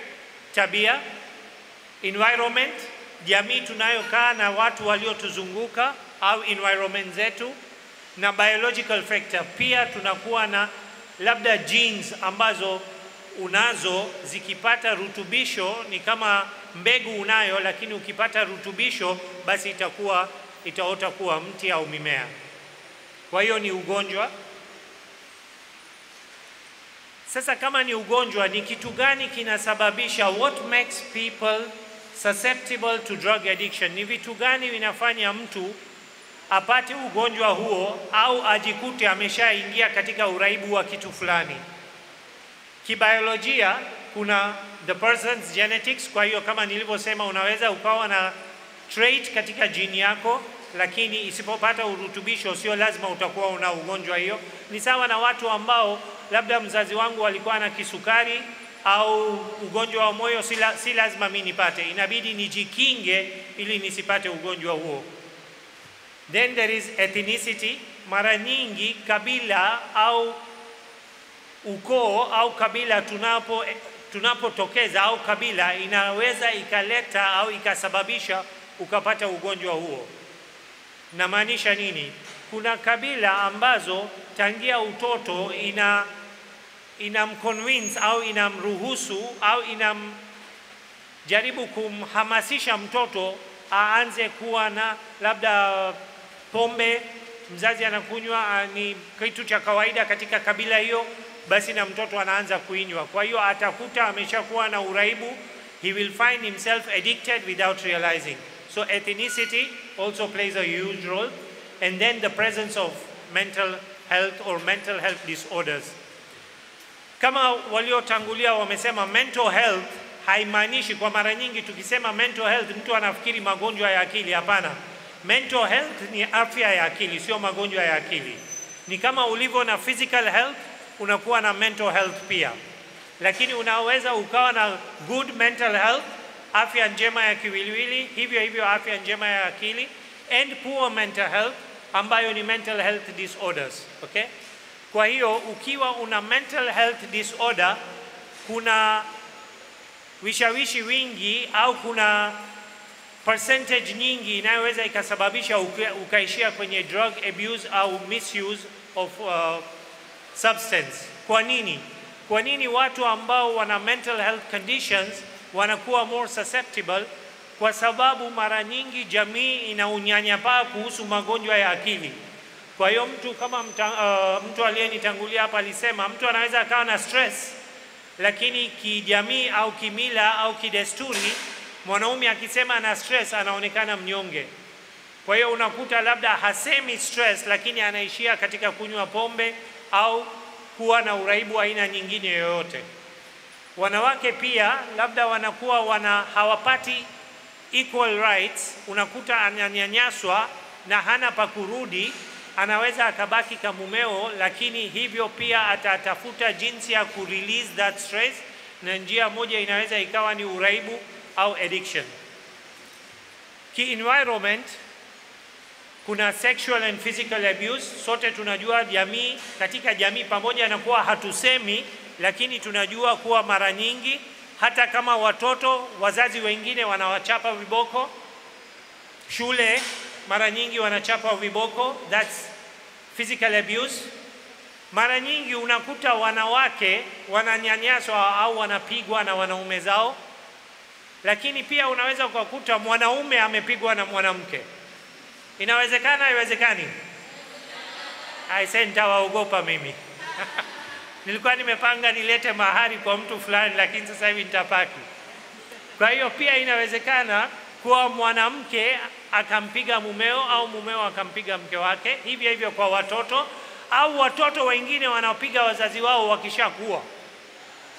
S9: tabia, environment, jamii tunayokaa na watu waliotuzunguka au environment zetu, na biological factor. Pia tunakuwa na labda genes ambazo unazo zikipata rutubisho ni kama mbegu unayo, lakini ukipata rutubisho basi itaota kuwa mti au mimea. Kwa hiyo ni ugonjwa. Sasa kama ni ugonjwa, ni kitu gani kinasababisha? What makes people susceptible to drug addiction? Ni vitu gani vinafanya mtu apate ugonjwa huo au ajikute ameshaingia katika uraibu wa kitu fulani? Kibiolojia kuna the person's genetics. Kwa hiyo kama nilivyosema, unaweza ukawa na trait katika jini yako, lakini isipopata urutubisho sio lazima utakuwa una ugonjwa hiyo. Ni sawa na watu ambao labda mzazi wangu alikuwa na kisukari au ugonjwa wa moyo, si lazima mimi nipate, inabidi nijikinge ili nisipate ugonjwa huo. Then there is ethnicity. Mara nyingi kabila au ukoo au kabila tunapotokeza au kabila inaweza ikaleta au ikasababisha ukapata ugonjwa huo. Namaanisha nini? Kuna kabila ambazo tangia utoto inamconvince au inamruhusu au inamjaribu kumhamasisha mtoto aanze kuwa na labda pombe, mzazi anakunywa, ni kitu cha kawaida katika kabila hiyo, basi na mtoto anaanza kuinywa. Kwa hiyo atakuta ameshakuwa na uraibu, he will find himself addicted without realizing. So ethnicity also plays a huge role, and then the presence of mental health or mental health disorders. Kama waliotangulia wamesema, mental health haimaanishi, kwa mara nyingi tukisema mental health mtu anafikiri magonjwa ya akili. Hapana, mental health ni afya ya akili, sio magonjwa ya akili. Ni kama ulivyo na physical health, unakuwa na mental health pia. Lakini unaweza ukawa na good mental health, afya njema ya kiwiliwili, hivyo afya njema ya akili, and poor mental health ambayo ni mental health disorders. Okay? Kwa hiyo ukiwa una mental health disorder, kuna vishawishi wingi au kuna percentage nyingi inayoweza ikasababisha ukaishia kwenye drug abuse au misuse of substance. Kwa nini? Kwa nini watu ambao wana mental health conditions wanakuwa more susceptible? Kwa sababu mara nyingi jamii ina unyanyapaa kuhusu magonjwa ya akili. Kwa hiyo mtu kama mtu aliyenitangulia hapa alisema, mtu anaweza akawa na stress, lakini kijamii au kimila au kidesturi, mwanaume akisema ana stress anaonekana mnyonge. Kwa hiyo unakuta labda hasemi stress, lakini anaishia katika kunywa pombe au kuwa na uraibu aina nyingine yoyote. Wanawake pia labda wanakuwa hawapati equal rights, unakuta ananyanyaswa na hana pa kurudi, anaweza akabaki kama mumeo, lakini hivyo pia atatafuta jinsi ya kurelease that stress, na njia moja inaweza ikawa ni uraibu au addiction. Ki-environment kuna sexual and physical abuse. Sote tunajua katika jamii pamoja na kuwa hatusemi, lakini tunajua kuwa mara nyingi hata kama watoto, wazazi wengine wanawachapa viboko, shule mara nyingi wanachapa viboko, that's physical abuse. Mara nyingi unakuta wanawake wananyanyaswa au wanapigwa na wanaume zao, lakini pia unaweza kukuta mwanaume amepigwa na mwanamke. Inawezekana, haiwezekani? Nitawaogopa mimi. Nilikuwa nimepanga nilete mahari kwa mtu fulani, lakini sasa hivi nitapaki. Kwa hiyo pia inawezekana kuwa mwanamke akampiga mumeo au mumeo akampiga mke wake, hivyo kwa watoto, au watoto wengine wanapiga wazazi wao wakishakuwa.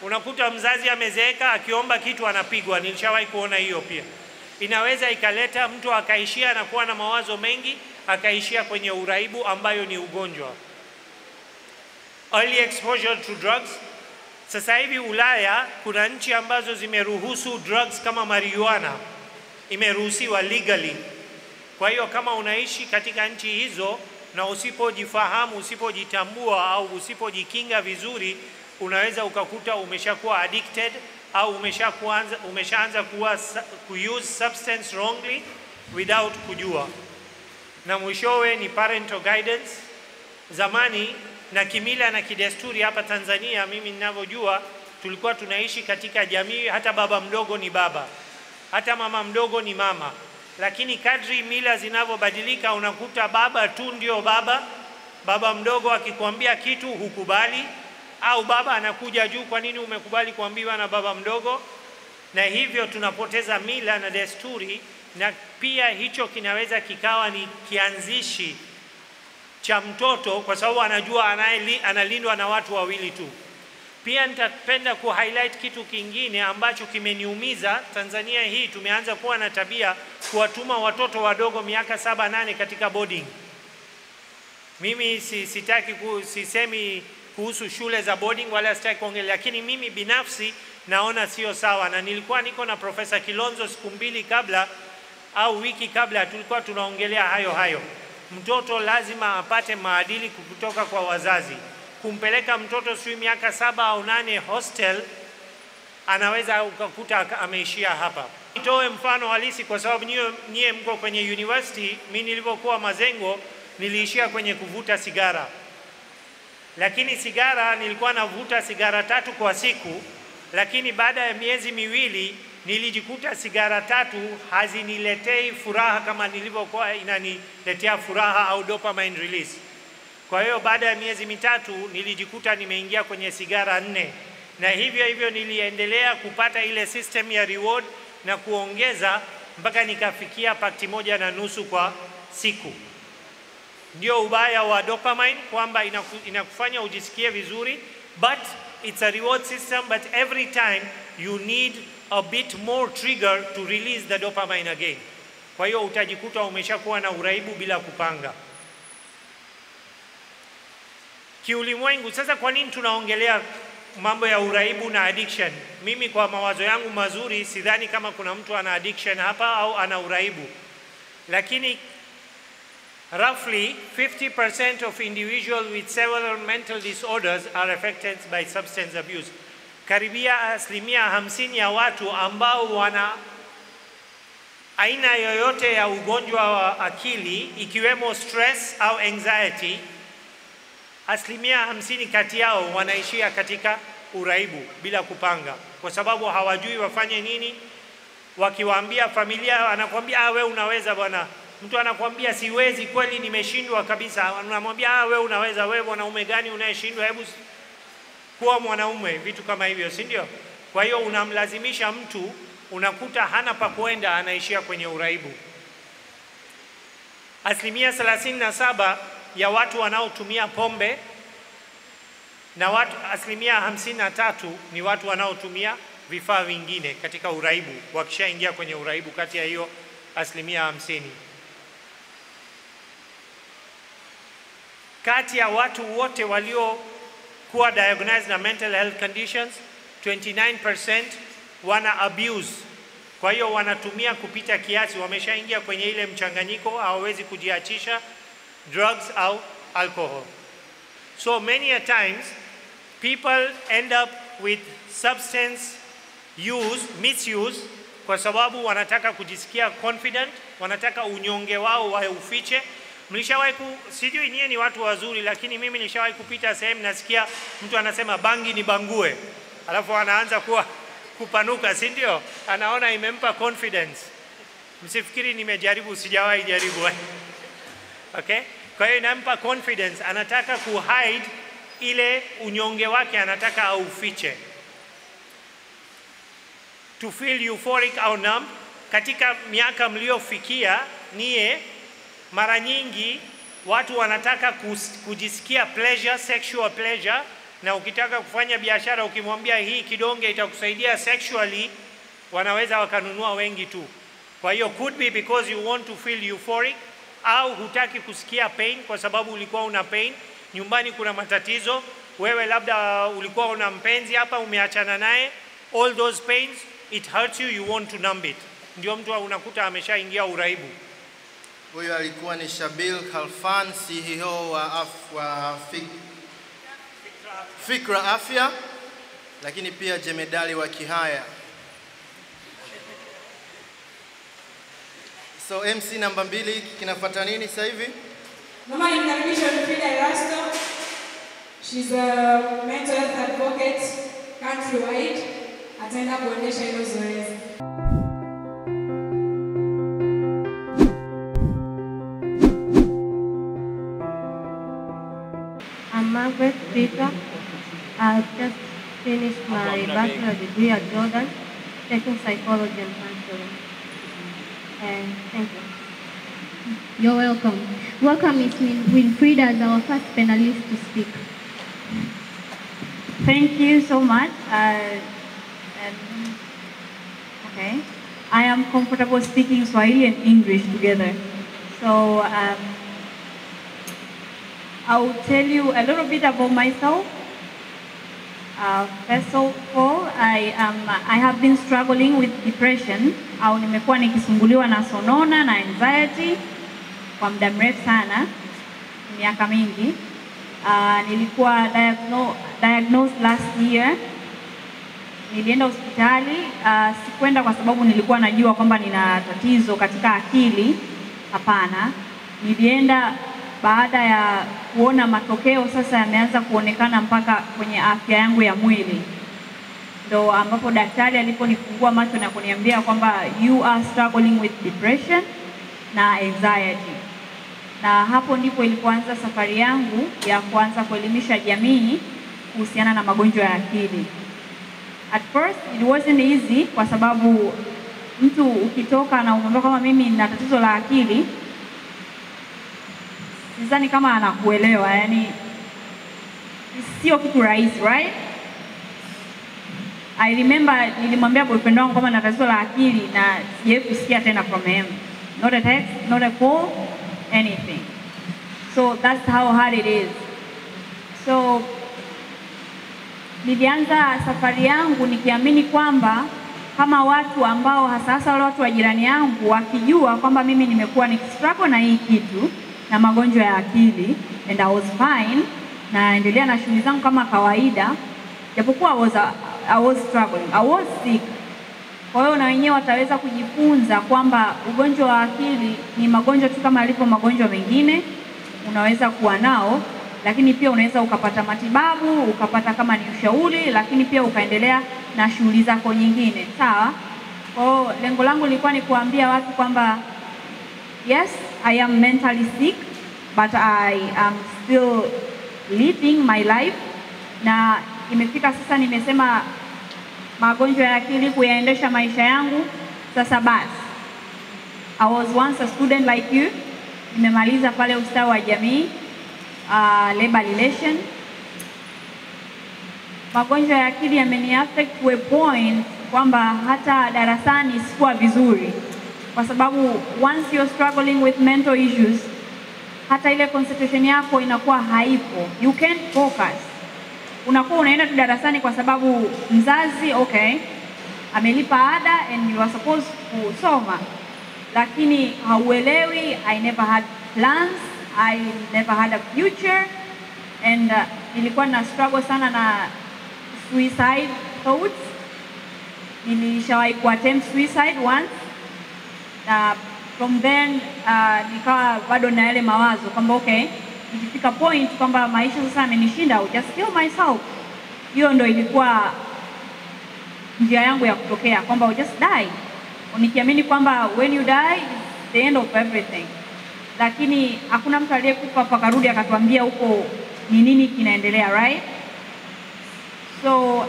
S9: Unakuta mzazi amezeeka akiomba kitu anapigwa. Nilishawahi kuona hiyo pia. Inaweza ikaleta mtu akaishia na kuwa na mawazo mengi, akaishia kwenye uraibu ambayo ni ugonjwa. Early exposure to drugs. Sasa hivi Ulaya kuna nchi ambazo zimeruhusu drugs kama marijuana, imeruhusiwa legally. Kwa hiyo kama unaishi katika nchi hizo na usipojifahamu, usipojitambua au usipojikinga vizuri, unaweza ukakuta umeshakuwa addicted au umeshaanza kuuse substance wrongly without kujua. Na mwishowe ni parental guidance. Zamani na kimila na kidesturi hapa Tanzania, mimi ninavyojua, tulikuwa tunaishi katika jamii, hata baba mdogo ni baba, hata mama mdogo ni mama. Lakini kadri mila zinavyobadilika, unakuta baba tu ndio baba. Baba mdogo akikwambia kitu hukubali, au baba anakuja juu, kwa nini umekubali kuambiwa na baba mdogo? Na hivyo tunapoteza mila na desturi, na pia hicho kinaweza kikawa ni kianzishi cha mtoto, kwa sababu anajua analindwa na watu wawili tu. Pia nitapenda ku-highlight kitu kingine ambacho kimeniumiza. Tanzania hii tumeanza kuwa na tabia kuwatuma watoto wadogo miaka 7-8 katika boarding. Mimi sisemi kuhusu shule za boarding wala sitaki kuongelea, lakini mimi binafsi naona sio sawa. Na nilikuwa niko na Profesa Kilonzo siku mbili kabla au wiki kabla, tulikuwa tunaongelea hayo. Mtoto lazima apate maadili kutoka kwa wazazi. Kumpeleka mtoto sio miaka 7 au 8 hostel, anaweza ukakuta ameishia hapa. Nitoe mfano halisi kwa sababu nyie mko kwenye university. Mimi nilipokuwa Mazengo niliishia kwenye kuvuta sigara. Lakini sigara nilikuwa navuta sigara 3 kwa siku, lakini baada ya miezi miwili nilijikuta sigara 3 haziniletei furaha kama nilivyokuwa inaniletea furaha au dopamine release. Kwa hiyo baada ya miezi 3 nilijikuta nimeingia kwenye sigara 4, na hivyo niliendelea kupata ile system ya reward na kuongeza mpaka nikafikia pakti 1.5 kwa siku. Ndio ubaya wa dopamine, kwamba inakufanya ujisikie vizuri, but it's a reward system, but every time you need a bit more trigger to release the dopamine again. Kwa hiyo utajikuta umeshakuwa na uraibu bila kupanga. Kiulimwengu sasa, kwa nini tunaongelea mambo ya uraibu na addiction? Mimi kwa mawazo yangu mazuri sidhani kama kuna mtu ana addiction hapa au ana uraibu. Lakini roughly 50% of individuals with several mental disorders are affected by substance abuse. Karibia 50% ya watu ambao wana aina yoyote ya ugonjwa wa akili ikiwemo stress au anxiety, 50% kati yao wanaishia katika uraibu bila kupanga, kwa sababu hawajui wafanye nini. Wakiwaambia familia, anakuambia wewe unaweza bwana. Mtu anakuambia siwezi, kweli nimeshindwa kabisa. Unamwambia wewe unaweza, wewe mwanaume gani unayeshindwa, hebu kuwa mwanaume, vitu kama hivyo, si ndio? Kwa hiyo unamlazimisha mtu, unakuta hana pa kwenda, anaishia kwenye uraibu. 37% ya watu wanaotumia pombe, na 53% ni watu wanaotumia vifaa vingine katika uraibu, wakishaingia kwenye uraibu kati ya hiyo 50%. Kati ya watu wote waliokuwa diagnosed na mental health conditions, 29% wana abuse. Kwa hiyo wanatumia kupita kiasi, wameshaingia kwenye ile mchanganyiko, hawawezi kujiachisha, drugs au alcohol. So many a times people end up with substance misuse, kwa sababu wanataka kujisikia confident, wanataka unyonge wao waufiche. Mlishawahi sijui nyie ni watu wazuri, lakini mimi nishawahi kupita sehemu nasikia mtu anasema bangi ni bangue, alafu anaanza kupanuka, si ndio? Anaona imempa confidence. Msifikiri nimejaribu, sijawahi jaribu. Okay? Kwa hiyo inampa confidence, anataka kuhide ile unyonge wake, anataka aufiche. To feel euphoric au numb. Katika miaka mliofikia nie, mara nyingi watu wanataka kujisikia pleasure, sexual pleasure, na ukitaka kufanya biashara ukimwambia hii kidonge itakusaidia sexually, wanaweza wakanunua wengi tu. Kwa hiyo could be because you want to feel euphoric, au hutaki kusikia pain kwa sababu ulikuwa una pain, nyumbani kuna matatizo, wewe labda ulikuwa una mpenzi hapa umeachana naye, all those pains, it hurts you, you want to numb it. Ndio mtu unakuta ameshaingia uraibu.
S1: Huyo alikuwa ni Shabil Khalfan, CEO wa Fikra Afya, lakini pia jemedali wa Kihaya. So MC namba 2 kinafuata nini sasa hivi?
S10: Mama nimkaribisha Frida Erasto. She's a mental health advocate countrywide ataenda kuonyesha hilo zoezi.
S4: I'm Margaret Peter. I've just finished my bachelor degree at Jordan, taking psychology and counseling. And thank you.
S7: You're welcome. Welcome Ms. Winfrida as our first panelist to speak.
S11: Thank you so much. Okay. I am comfortable speaking Swahili and English together. So I will tell you a little bit about myself. First of all, I have been struggling with depression. Au nimekuwa nikisumbuliwa na sonona na anxiety kwa muda mrefu sana, miaka mingi. Nilikuwa diagnosed last year. Nilienda hospitali, sikwenda kwa sababu nilikuwa najua kwamba nina tatizo katika akili. Hapana. Nilienda baada ya kuona matokeo sasa yameanza kuonekana mpaka kwenye afya yangu ya mwili. Ndo ambapo daktari aliponifungua macho na kuniambia kwamba you are struggling with depression na anxiety. Na hapo ndipo ilipoanza safari yangu ya kuanza kuelimisha jamii kuhusiana na magonjwa ya akili. At first it wasn't easy kwa sababu mtu ukitoka na umwambia kama mimi nina tatizo la akili, sidhani kama anakuelewa, yani sio kitu rahisi, right? I remember nilimwambia boyfriend wangu kama nina tatizo la akili na sijawahi kusikia tena from him. Not a text, not a call, anything. So that's how hard it is. So nilianza safari yangu nikiamini kwamba kama watu ambao hasa wale watu wa jirani yangu wakijua kwamba mimi nimekuwa nikistruggle na hii kitu na magonjwa ya akili and I was fine na endelea na shughuli zangu kama kawaida, japokuwa I was struggling, I was sick. Kwa hiyo na wenyewe wataweza kujifunza kwamba ugonjwa wa akili ni magonjwa tu kama yalivyo magonjwa mengine, unaweza kuwa nao, lakini pia unaweza ukapata matibabu, ukapata kama ni ushauri, lakini pia ukaendelea na shughuli zako nyingine. Sawa? Kwa hiyo lengo langu lilikuwa ni kuambia watu kwamba yes, I am mentally sick, but I am still living my life. Na imefika sasa nimesema magonjwa ya akili kuyaendesha maisha yangu. Sasa basi, I was once a student like you. Nimemaliza pale ustawi wa jamii, labor relation. Magonjwa ya akili yameniaffect to a point kwamba hata darasani sikuwa vizuri, kwa sababu once you're struggling with mental issues, hata ile concentration yako inakuwa haipo, you can't focus. Unakuwa unaenda tu darasani kwa sababu mzazi amelipa ada and you are supposed kusoma, lakini hauelewi. I never had plans, I never had a future, and nilikuwa na struggle sana na suicide thoughts. Nilishawahi kuattempt suicide once. From then nikawa bado na yale mawazo kwamba ikifika point kwamba maisha sasa yamenishinda, I'll just kill myself. Hiyo ndo ilikuwa njia yangu ya kutokea, kwamba I'll just die. Nikiamini kwamba when you die it's the end of everything. Lakini hakuna mtu aliyekufa pakarudi akatuambia huko ni nini kinaendelea, right? So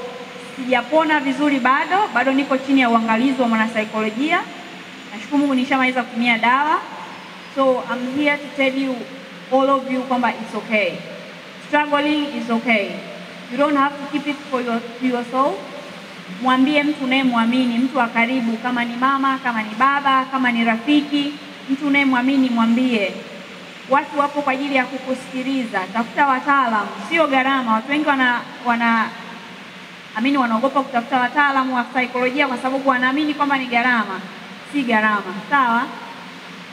S11: sijapona vizuri bado niko chini ya uangalizi wa mwanasaikolojia. Nashukuru Mungu nishamaliza kutumia dawa. So I'm here to tell you, all of you, kwamba it's okay. Struggling is okay. You don't have to keep it to yourself. Mwambie mtu unayemwamini, mtu wa karibu, kama ni mama, kama ni baba, kama ni rafiki, mtu unayemwamini mwambie. Watu wapo kwa ajili ya kukusikiliza. Tafuta wataalamu, sio gharama. Watu wengi wanaogopa kutafuta wataalamu wa saikolojia kwa sababu wanaamini kwamba ni gharama. Si gharama, sawa?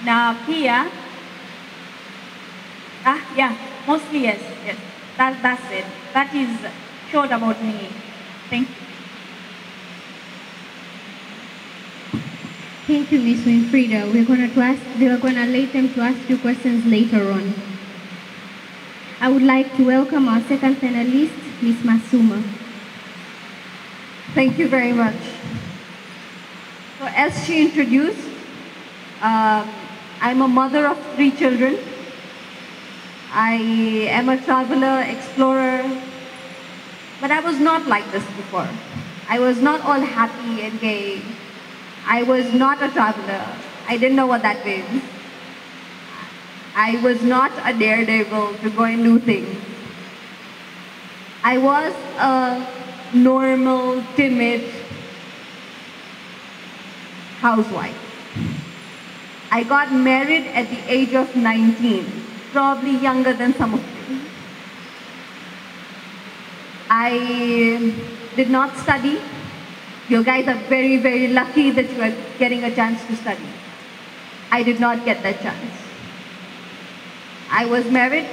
S11: Na pia mostly yes. That's it. That is short about me. Thank you.
S7: Thank you, Ms. Winfrida. We are going to let them to ask you questions later on. I would like to welcome our second panelist, Ms. Masuma. Thank you very much. So as she introduced, I'm a mother of 3 children. I am a traveler, explorer, but I was not like this before. I was not all happy and gay. I was not a traveler. I didn't know what that means. I was not a daredevil to go and do things. I was a normal, timid housewife. I got married at the age of 19, probably younger than some of you. I did not study. You guys are very, very lucky that you are getting a chance to study. I did not get that chance. I was married,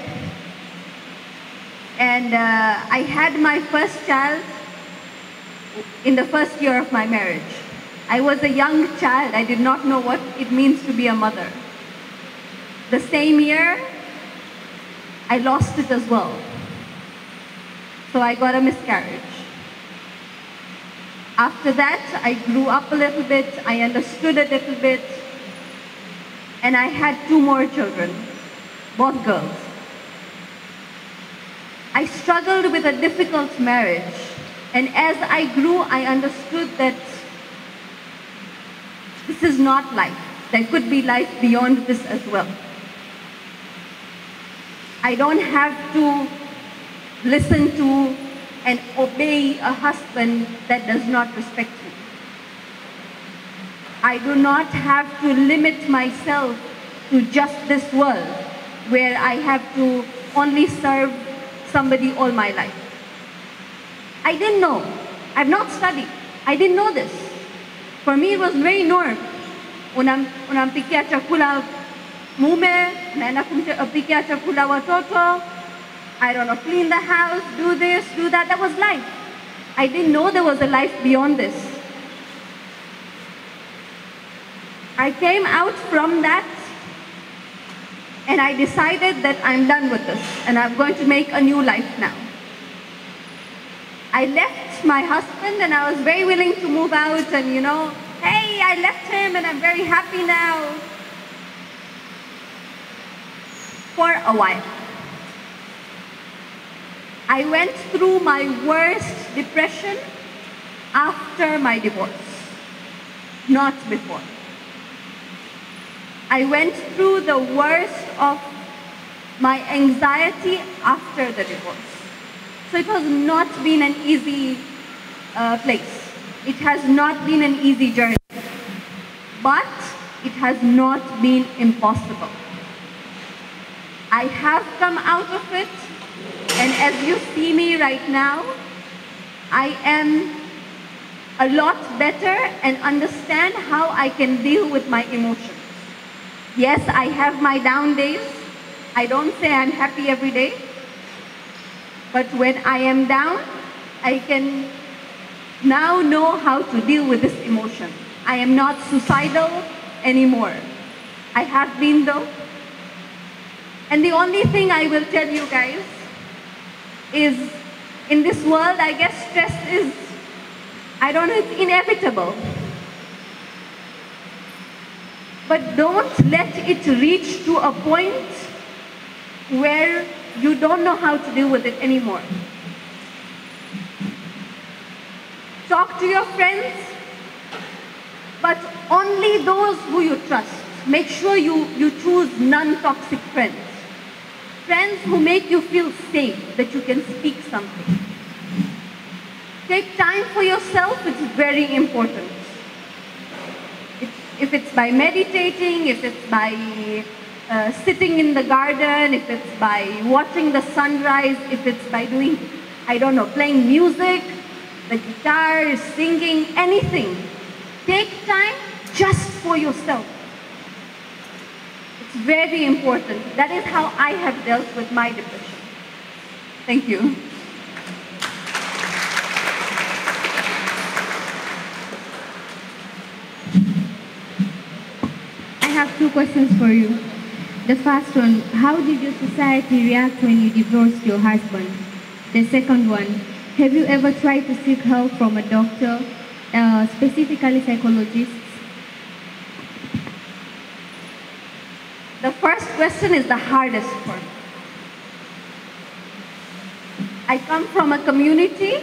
S7: and I had my first child in the first year of my marriage. I was a young child. I did not know what it means to be a mother. The same year, I lost it as well. So I got a miscarriage. After that, I grew up a little bit. I understood a little bit. And I had 2 more children, both girls. I struggled with a difficult marriage. And as I grew, I understood that this is not life. There could be life beyond this as well. I don't have to listen to and obey a husband that does not respect me. I do not have to limit myself to just this world where I have to only serve somebody all my life. I didn't know. I've not studied. I didn't know this. For me, it was very normal. Unampikia chakula mume, naenda kumpikia chakula watoto. I don't know, clean the house, do this, do that. That was life. I didn't know there was a life beyond this. I came out from that and I decided that I'm done with this and I'm going to make a new life now. I left my husband and I was very willing to move out and, you know, hey, I left him and I'm very happy now. For a while. I went through my worst depression after my divorce, not before. I went through the worst of my anxiety after the divorce. So it has not been an easy place. It has not been an easy journey, but it has not been impossible. I have come out of it, and as you see me right now, I am a lot better and understand how I can deal with my emotions. Yes, I have my down days. I don't say I'm happy every day, but when I am down, I can now know how to deal with this emotion. I am not suicidal anymore. I have been though. And the only thing I will tell you guys is in this world, I guess stress is, I don't know, it's inevitable. But don't let it reach to a point where you don't know how to deal with it anymore. Talk to your friends, but only those who you trust. Make sure you choose non-toxic friends. Friends who make you feel safe, that you can speak something. Take time for yourself, it's very important. If it's by meditating, if it's by sitting in the garden, if it's by watching the sunrise, if it's by doing, I don't know, playing music, the guitar, singing, anything. Take time just for yourself. It's very important. That is how I have dealt with my depression. Thank you.
S4: I have 2 questions for you. The first one, how did your society react when you divorced your husband? The second one,
S7: have you ever tried to seek help from a doctor, specifically psychologists?
S12: The first question is the hardest one. I come from a community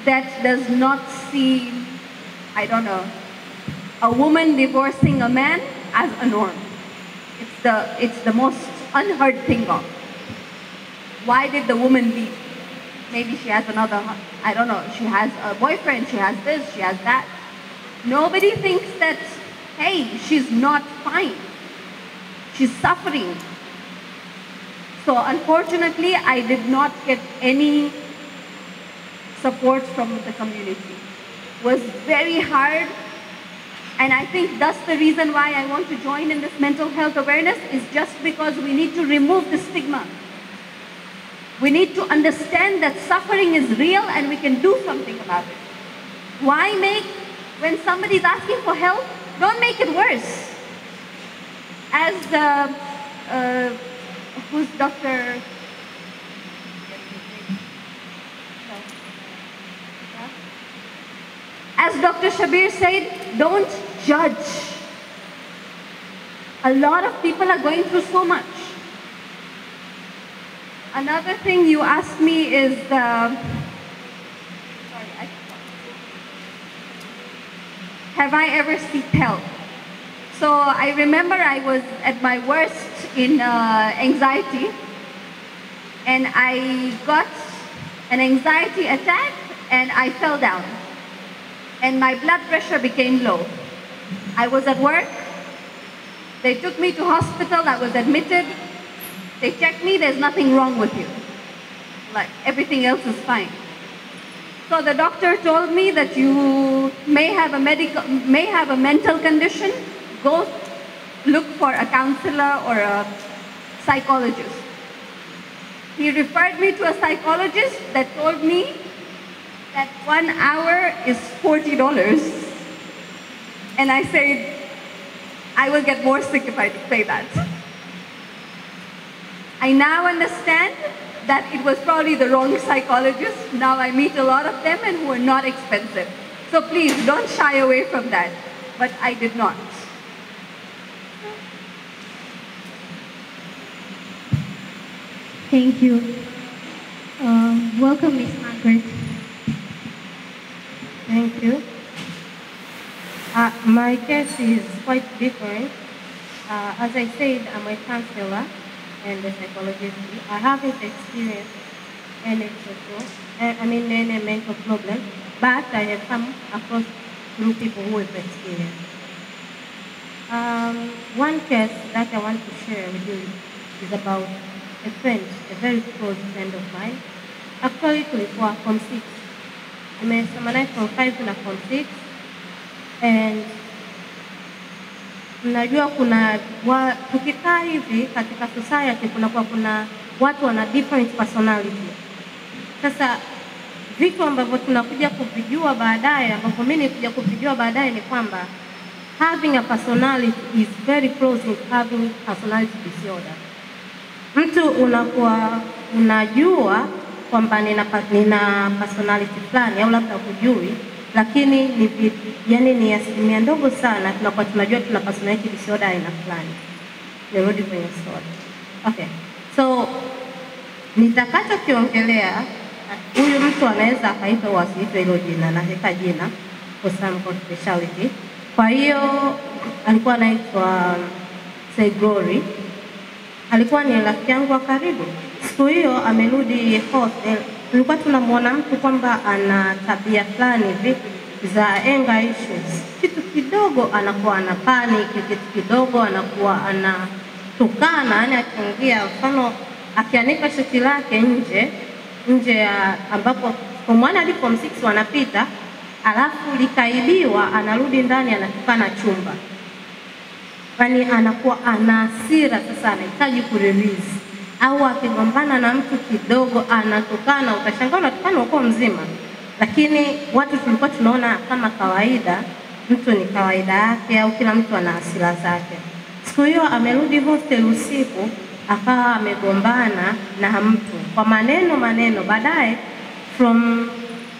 S12: that does not see, I don't know, a woman divorcing a man as a norm. It's the most unheard thing of. Why did the woman leave? Maybe she has another, I don't know, she has a boyfriend, she has this, she has that. Nobody thinks that, hey, she's not fine. She's suffering. So unfortunately, I did not get any support from the community. It was very hard. And I think that's the reason why I want to join in this mental health awareness, is just because we need to remove the stigma. We need to understand that suffering is real and we can do something about it. Why when somebody's asking for help, don't make it worse. As who's Dr. As Dr. Shabir said, don't judge. A lot of people are going through so much. Another thing you asked me is, have I ever sought help? So I remember I was at my worst in anxiety, and I got an anxiety attack and I fell down. And my blood pressure became low. I was at work. They took me to hospital. I was admitted. They checked me. There's nothing wrong with you. Like, everything else is fine. So the doctor told me that you may have a mental condition. Go look for a counselor or a psychologist. He referred me to a psychologist that told me that 1 hour is $40. And I said, I will get more sick if I pay that. I now understand that it was probably the wrong psychologist. Now I meet a lot of them and who are not expensive. So please don't shy away from that. But I did not.
S7: Thank you. Welcome, Ms. Margaret.
S13: Thank you. My case is quite different. As I said, I'm a counselor and a psychologist. I haven't experienced any mental problem, but I have come across through people who have experienced. One case that I want to share with you is about a friend, a very close friend of mine. Actually, tulikuwa form 6. Nimesoma naye form 5 na form 6, and mnajua tukikaa hivi katika society kuna watu wana different personality. Sasa vitu ambavyo tunakuja kuvijua baadaye, ambapo mimi nikuja kuvijua baadaye, ni kwamba having a personality is very close in having personality disorder. Mtu unakuwa unajua kwamba nina personality fulani au labda hujui, lakini ni asilimia ndogo sana tunakuwa tunajua tuna personality disorder aina fulani. Nirudi kwenye story. Okay. So nitakacho kiongelea, huyu mtu anaweza akaitwa wasiitwe hilo jina na heka jina for some speciality. Kwa hiyo alikuwa anaitwa Say Glory. Alikuwa ni rafiki yangu wa karibu. Siku hiyo amerudi hostel. Tulikuwa tunamuona mtu kwamba ana tabia fulani hivi za anger issues. Kitu kidogo anakuwa ana panic, kitu kidogo anakuwa anatukana, yani akiingia mfano akianika shati lake nje ya ambapo mwana hadi form 6 wanapita, alafu likaibiwa, anarudi ndani anatukana chumba. Yaani anakuwa ana hasira, sasa anahitaji kurelease. Au akigombana na mtu kidogo anatukana, utashangaa anatukana uko mzima. Lakini watu tulikuwa tunaona kama kawaida, mtu ni kawaida yake au kila mtu ana hasira zake. Siku hiyo amerudi hostel usiku, akawa amegombana na mtu kwa maneno. Baadaye from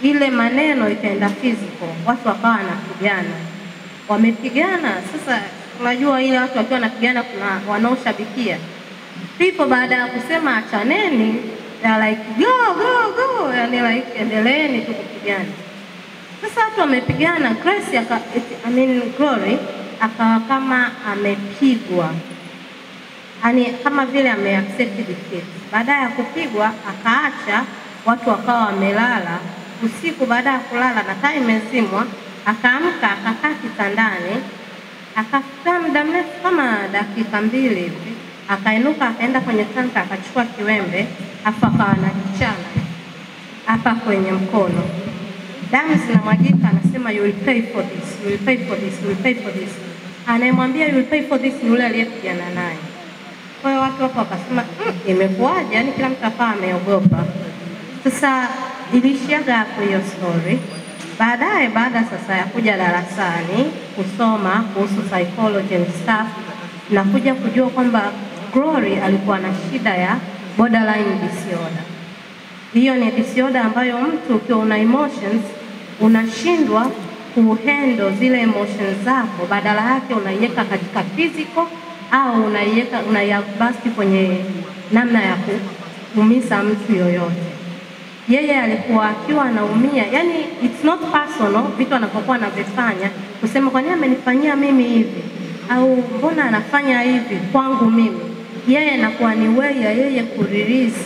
S13: ile maneno ikaenda physical, watu wakawa wanapigana, wamepigana. Sasa unajua ile watu wakiwa wanapigana kuna wanaoshabikia. People baada ya kusema achaneni, they are like go go go, yani like endeleeni tu kupigana. Sasa watu wamepigana, Grace Glory akawa kama amepigwa, yani kama vile ameaccept defeat. Baada ya kupigwa akaacha watu wakawa wamelala usiku. Baada ya kulala na taa imezimwa, akaamka akakaa kitandani, akakaa muda mrefu kama dakika 2 hivi, akainuka akaenda kwenye tanka akachukua kiwembe, afa akawa anakichana hapa kwenye mkono. Damu zinamwagika, anasema you will pay for this, you will pay for this, you will pay for this. Anayemwambia you will pay for this ni yule aliyepigana naye. Kwa hiyo watu hapo wakasema imekuwaje? Yani kila mtu akawa ameogopa. Sasa ilishiaga hapo hiyo story. Baadaye baada sasa ya kuja darasani kusoma kuhusu psychology and stuff, na kuja kujua kwamba Glory alikuwa na shida ya borderline disorder. Hiyo ni disorder ambayo mtu ukiwa una emotions unashindwa kuhandle zile emotions zako, badala yake unaiweka katika physical au unaiabasti kwenye namna ya kuumiza mtu yoyote. Yeye alikuwa akiwa anaumia, yani it's not personal vitu anapokuwa anavifanya, kusema kwa nini amenifanyia mimi hivi au mbona anafanya hivi kwangu mimi. Yeye anakuwa ni way ya yeye kurelease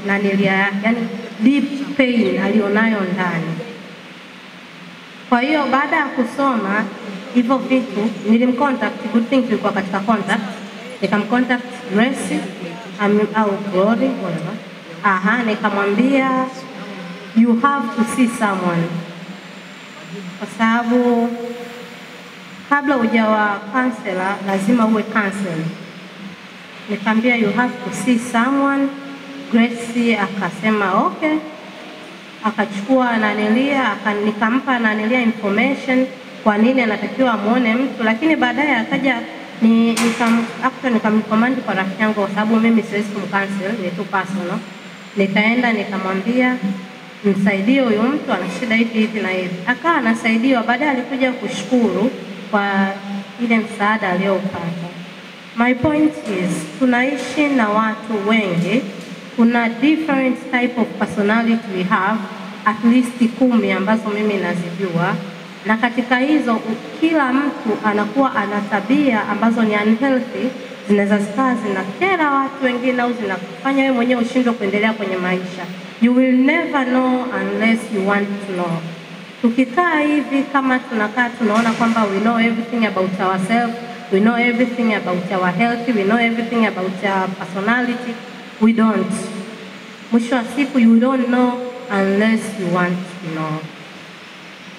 S13: manilia yake, yani deep pain alionayo ndani. Kwa hiyo baada ya kusoma hivyo vitu nilimcontact, good thing tulikuwa katika contact, nikamcontact Grace au Glory whatever. Nikamwambia you have to see someone, kwa sababu kabla hujawa counselor lazima uwe counselor. Nikamwambia you have to see someone. Grace akasema okay, akachukua nikampa information kwa nini anatakiwa muone mtu, lakini baadaye akaja nikamcommand kwa rafiki yangu, kwa sababu mimi siwezi kumcancel, ni too personal. Nikaenda nikamwambia msaidie huyo mtu ana shida hivi na hivi, akawa anasaidiwa. Baadaye alikuja kushukuru kwa ile msaada aliyopata. My point is tunaishi na watu wengi, kuna different type of personality we have, at least 10 ambazo mimi nazijua, na katika hizo kila mtu anakuwa ana tabia ambazo ni unhealthy, zinaweza zikawa zinakera watu wengine au zinakufanya wewe mwenyewe ushindwe kuendelea kwenye maisha. You will never know unless you want to know. Tukikaa hivi kama tunakaa tunaona kwamba we know everything about ourselves, we know everything about our health, we know everything about our personality, we don't. Mwisho wa siku you don't know unless you want to know.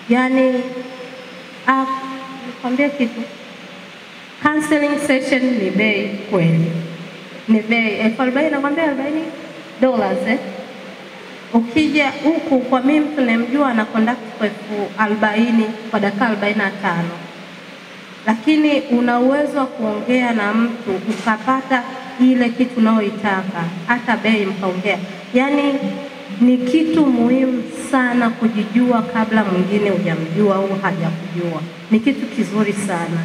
S13: Yani nikwambie kitu, counseling session ni bei kweli, ni bei $40, nakwambia $40 Ukija huku kwa mimi mtu namjua na conduct kwa $40 kwa dakika 45, lakini una uwezo wa kuongea na mtu ukapata ile kitu unayoitaka, hata bei mkaongea. Yani ni kitu muhimu sana kujijua kabla mwingine hujamjua au hajakujua. Ni kitu kizuri sana.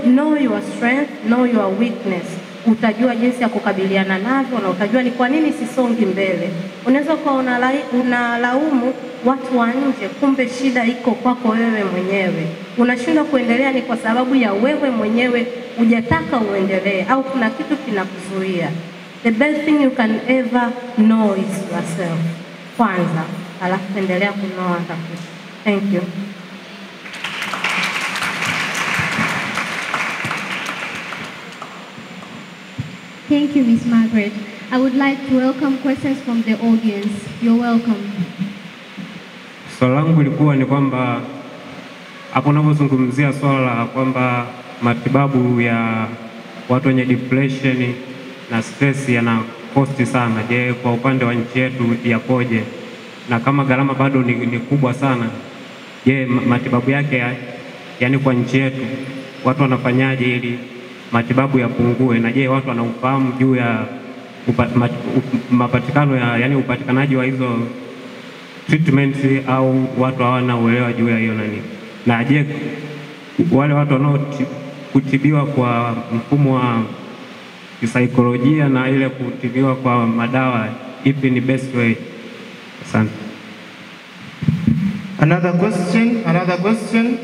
S13: Know your strength, know your weakness. Utajua jinsi ya kukabiliana navyo na utajua ni kwa nini sisongi mbele. Unaweza kuwa unalaumu watu wa nje, kumbe shida iko kwako wewe mwenyewe. Unashindwa kuendelea ni kwa sababu ya wewe mwenyewe hujataka uendelee au kuna kitu kinakuzuia. The best thing you can ever know is yourself kwanza, alafu endelea kunoa hata kitu. Thank you.
S7: Thank you, Ms. Margaret. I would like to welcome questions from the audience. You're welcome.
S14: Swali langu lilikuwa ni kwamba hapo unapozungumzia swala la kwamba matibabu ya watu wenye depression na stress yana cost sana. Je, kwa upande wa nchi yetu yakoje? Na kama gharama bado ni kubwa sana, je, matibabu yake yani kwa nchi yetu watu wanafanyaje ili matibabu yapungue? Na je, watu wanaufahamu juu ya mapatikano ya yani upatikanaji wa hizo treatment au watu hawana uelewa juu ya hiyo nani? Na je, wale watu wanaokutibiwa kwa mfumo wa kisaikolojia na ile kutibiwa kwa madawa, ipi ni best way? Asante.
S1: Another question.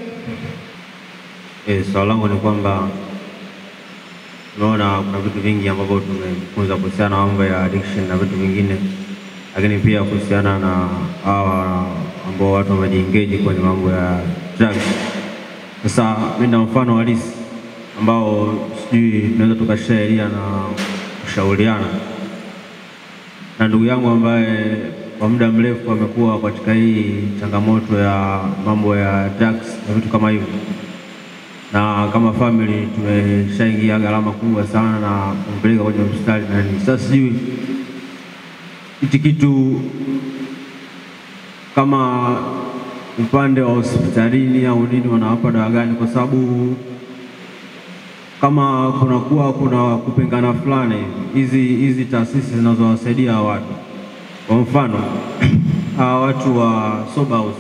S15: Swali langu ni kwamba tunaona kuna vitu vingi ambavyo tumefunza kuhusiana na mambo ya addiction na vitu vingine, lakini pia kuhusiana na hawa ambao watu wamejiengage kwenye mambo ya drugs. Sasa mimi na mfano halisi ambao sijui tunaweza tukashauriana na kushauriana na ndugu yangu ambaye kwa muda mrefu amekuwa katika hii changamoto ya mambo ya drugs na vitu kama hivyo, na kama family tumeshaingia gharama kubwa sana na kumpeleka kwenye hospitali na nini. Sasa sijui hichi kitu kama upande wa hospitalini au nini wanawapa dawa gani, kwa sababu kama kuna kupingana fulani hizi taasisi zinazowasaidia watu. Kwa mfano watu wa sober house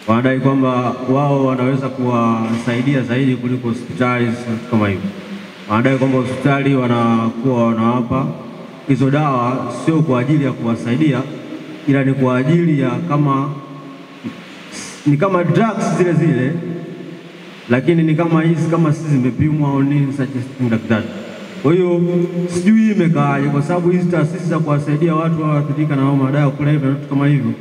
S15: wanadai kwamba wao wanaweza kuwasaidia zaidi kuliko hospitali kama hivyo. Wanadai kwamba hospitali wanakuwa wanawapa hizo dawa sio kwa ajili ya kuwasaidia, ila ni kwa ajili ya ni kama drugs zile, lakini ni kama hizi kama sisi zimepimwa au nini such daktari. Kwa hiyo sijui imekaaje, kwa sababu hizi taasisi za kuwasaidia watu waathirika na madawa kulevya na vitu kama hivyo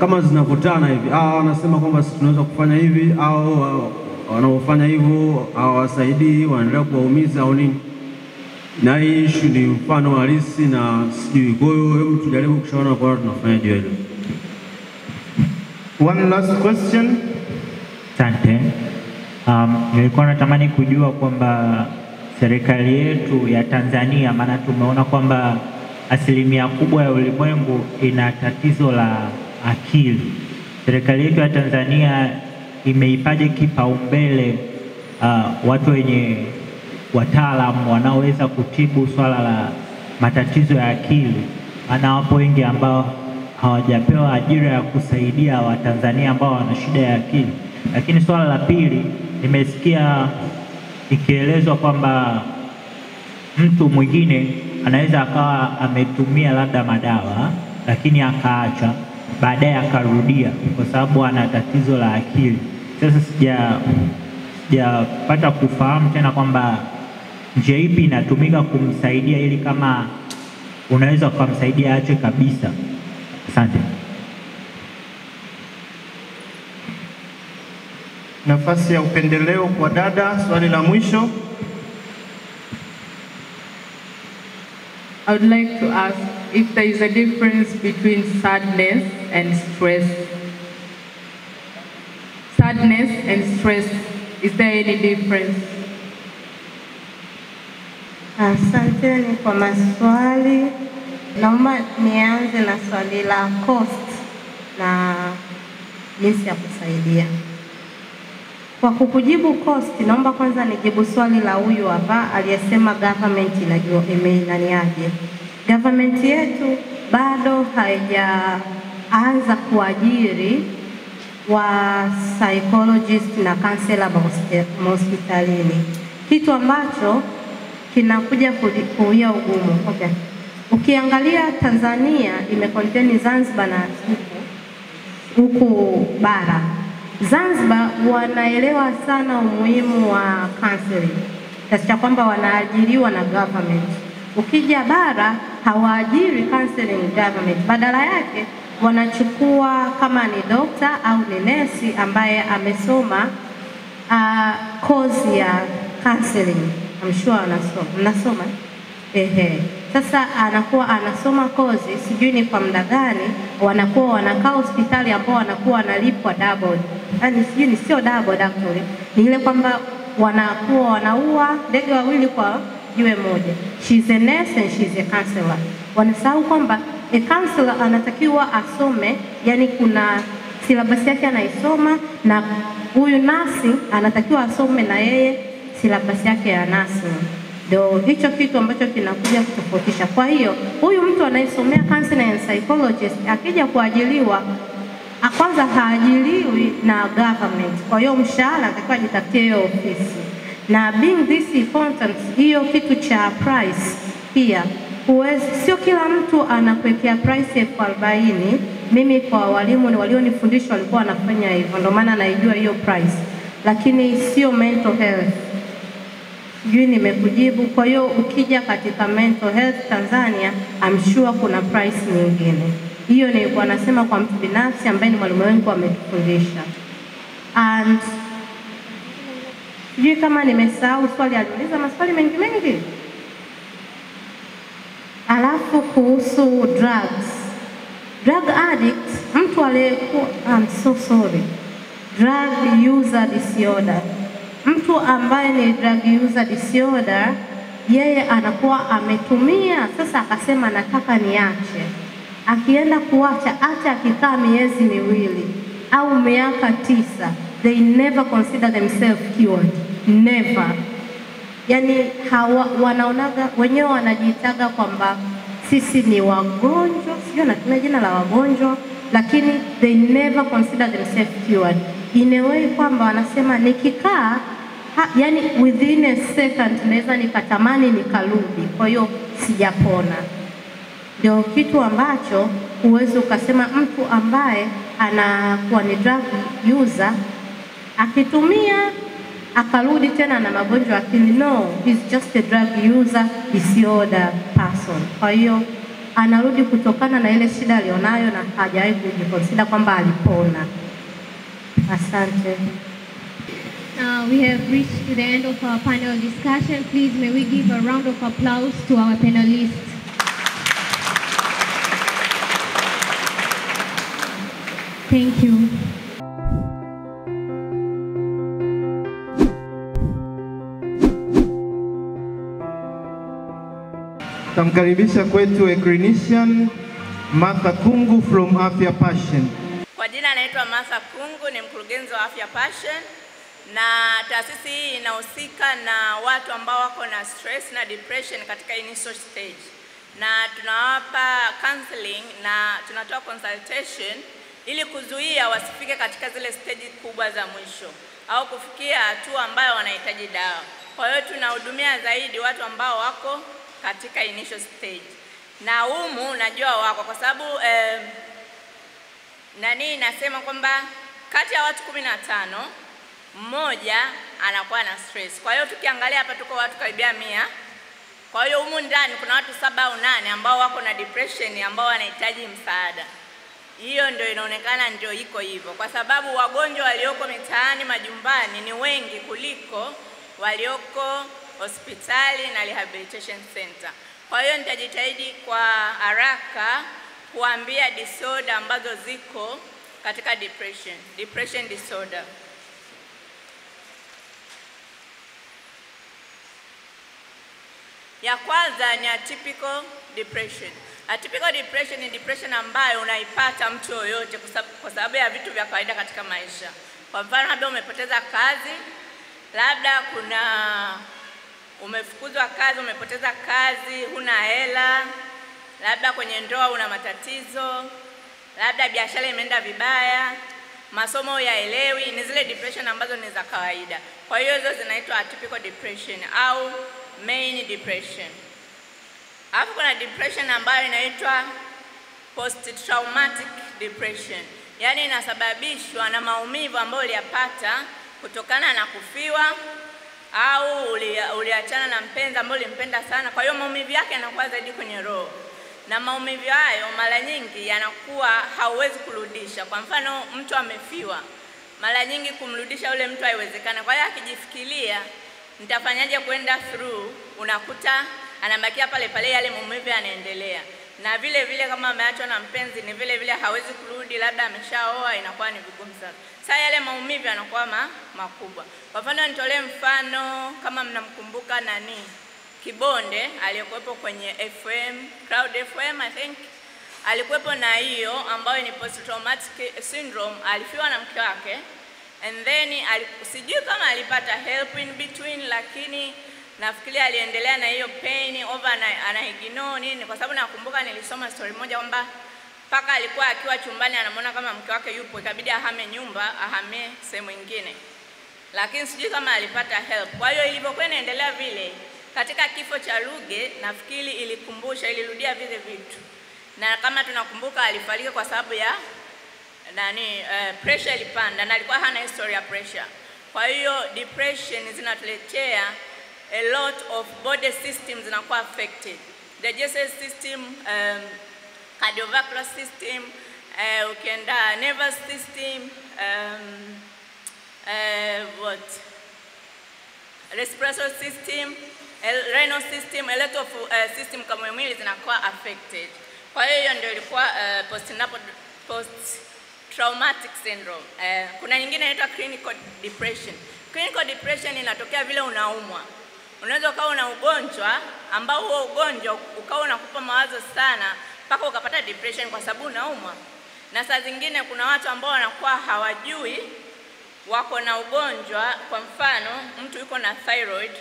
S15: kama zinavutana hivi. Wanasema kwamba sisi tunaweza kufanya hivi, au wanaofanya hivyo hawasaidii, wanaendelea kuwaumiza au nini. Na hii issue ni mfano halisi na sijui. Kwa hiyo hebu tujaribu kushauriana kwa tunafanya hilo.
S1: One last question.
S16: Asante. Nilikuwa natamani kujua kwamba serikali yetu ya Tanzania, maana tumeona kwamba asilimia kubwa ya ulimwengu ina tatizo la akili. Serikali yetu ya Tanzania imeipaje kipaumbele watu wenye wataalamu wanaoweza kutibu swala la matatizo ya akili? Maana wapo wengi ambao hawajapewa ajira ya kusaidia Watanzania ambao wana shida ya akili. Lakini swala la pili, nimesikia ikielezwa kwamba mtu mwingine anaweza akawa ametumia labda madawa lakini akaacha, baadaye akarudia kwa sababu ana tatizo la akili. Sasa sijapata kufahamu tena kwamba njia ipi inatumika kumsaidia, ili kama unaweza kumsaidia aache kabisa. Asante.
S1: Nafasi ya upendeleo kwa dada, swali la mwisho.
S17: I would like to ask if there is a difference between sadness and stress. Sadness and stress, is there any difference?
S18: Asante kwa maswali. Naomba nianze na swali la cost na jinsi ya kusaidia. Kwa kukujibu cost, naomba kwanza nijibu swali la huyu hapa aliyesema government inaniaje. Government yetu bado haijaanza kuajiri wa psychologist na counselor hospitalini, kitu ambacho kinakuja kuia ugumu. Okay. Ukiangalia Tanzania imecontain Zanzibar na huku bara. Zanzibar wanaelewa sana umuhimu wa counseling, kiasi cha kwamba wanaajiriwa na government. Ukija bara hawaajiri counseling government, badala yake wanachukua kama ni doctor au ni nesi ambaye amesoma course ya counseling. I'm sure mnasoma. Sasa anakuwa anasoma kozi, sijui ni kwa muda gani, wanakuwa wanakaa hospitali ambao wanakuwa wanalipwa double. Yaani sijui ni sio double actually. Ni ile kwamba wanakuwa wanaua ndege wawili kwa jiwe moja. She's a nurse and she's a counselor. Wanasahau kwamba a counselor anatakiwa asome, yani kuna syllabus yake anaisoma, na huyu nasi anatakiwa asome na yeye syllabus yake ya nursing. Ndio hicho kitu ambacho kinakuja kutofautisha. Kwa hiyo huyu mtu anayesomea counseling and psychologist akija kuajiliwa, kwanza haajiliwi na government, kwa hiyo mshahara atakiwa ajitafutie hiyo ofisi. Na being this important, hiyo kitu cha price pia sio kila mtu anakuwekea price 40,000. Mimi kwa walimu walionifundisha walikuwa wanafanya hivyo, ndio maana naijua hiyo price, lakini sio mental health. Sijui nimekujibu. Kwa hiyo ukija katika mental health Tanzania, I'm sure kuna price nyingine. Hiyo nilikuwa nasema kwa mtu binafsi ambaye ni mwalimu wangu ametufundisha. And sijui kama nimesahau swali, aliuliza maswali mengi. Alafu kuhusu drug addict, mtu aliyekuwa drug user disorder. Mtu ambaye ni drug user disorder, yeye anakuwa ametumia, sasa akasema nataka niache. Akienda kuacha, hata akikaa miezi 2 au miaka 9, they never consider themselves cured. Never. Yani wanaonaga wenyewe, wanajiitaga kwamba sisi ni wagonjwa, sio natumia jina la wagonjwa, lakini they never consider themselves cured. In a way kwamba wanasema nikikaa, yani within a second naweza nikatamani nikarudi, kwa hiyo sijapona. Ndio kitu ambacho huwezi ukasema mtu ambaye anakuwa ni drug user akitumia akarudi tena na magonjwa akili. No, he's just a drug user disorder person. Kwa hiyo anarudi kutokana na ile shida alionayo na hajawahi kujiconsider kwamba alipona. Asante.
S7: We have reached to the end of our panel discussion. Please, may we give a round of applause to our panelists. Thank you.
S19: Tamkaribisha kwetu a clinician Martha Kungu from Afya Passion.
S20: Kwa jina anaitwa Martha Kungu, ni mkurugenzi wa Afya Passion, na taasisi hii inahusika na watu ambao wako na stress na depression katika initial stage, na tunawapa counseling na tunatoa consultation ili kuzuia wasifike katika zile stage kubwa za mwisho au kufikia hatua ambayo wanahitaji dawa. Kwa hiyo tunahudumia zaidi watu ambao wako katika initial stage, na humu najua wako kwa sababu nasema kwamba kati ya watu 15 mmoja anakuwa na stress. Kwa hiyo tukiangalia hapa tuko watu karibia 100. Kwa hiyo humu ndani kuna watu 7 au 8 ambao wako na depression ambao wanahitaji msaada. Hiyo ndio inaonekana ndio iko hivyo, kwa sababu wagonjwa walioko mitaani majumbani ni wengi kuliko walioko hospitali na rehabilitation center. Kwa hiyo nitajitahidi kwa haraka kuambia disorder ambazo ziko katika depression disorder. Ya kwanza ni atypical depression. Atypical depression ni depression ambayo unaipata mtu yoyote kwa sababu ya vitu vya kawaida katika maisha. Kwa mfano, labda umepoteza kazi, labda umefukuzwa kazi, umepoteza kazi, huna hela, labda kwenye ndoa una matatizo, labda biashara imeenda vibaya, masomo yaelewi. Ni zile depression ambazo ni za kawaida. Kwa hiyo hizo zinaitwa atypical depression au main depression. Alafu kuna depression ambayo inaitwa post traumatic depression. Yaani inasababishwa na maumivu ambayo uliyapata kutokana na kufiwa au uliachana na mpenzi ambaye ulimpenda sana. Kwa hiyo maumivu yake yanakuwa zaidi kwenye roho. Na maumivu hayo mara nyingi yanakuwa hauwezi kurudisha. Kwa mfano, mtu amefiwa, mara nyingi kumrudisha yule mtu haiwezekana. Kwa hiyo akijifikiria nitafanyaje kwenda through, unakuta anabakia pale pale, yale maumivu yanaendelea. Na vile vile kama ameachwa na mpenzi, ni vile vile hawezi kurudi, labda ameshaoa, inakuwa ni vigumu sana. Sasa yale maumivu yanakuwa makubwa. Kwa mfano, nitolee mfano kama mnamkumbuka Kibonde aliyekuwepo kwenye FM, Cloud FM I think, alikuwepo na hiyo ambayo ni post traumatic syndrome. Alifiwa na mke wake and then sijui kama alipata help in between, lakini nafikiri aliendelea na hiyo pain over anaignore nini, kwa sababu nakumbuka nilisoma story moja kwamba paka alikuwa akiwa chumbani anamwona kama mke wake yupo, ikabidi ahame nyumba, ahame sehemu nyingine, lakini sijui kama alipata help. Kwa hiyo ilivyokuwa inaendelea vile, katika kifo cha Ruge nafikiri ilirudia vile vitu, na kama tunakumbuka alifariki kwa sababu ya pressure ilipanda, na alikuwa hana history ya pressure. Kwa hiyo depression zinatuletea a lot of body systems zinakuwa affected, the digestive system, cardiovascular system, ukienda nervous system, respiratory system, renal system, a lot of system kama mwili zinakuwa affected. Kwa hiyo ndio ilikuwa post traumatic syndrome. Kuna nyingine inaitwa clinical depression. Clinical depression inatokea vile unaumwa. Unaweza ukawa una ugonjwa ambao huo ugonjwa ukawa unakupa mawazo sana mpaka ukapata depression kwa sababu unaumwa. Na saa zingine kuna watu ambao wanakuwa hawajui wako na ugonjwa. Kwa mfano, mtu yuko na thyroid,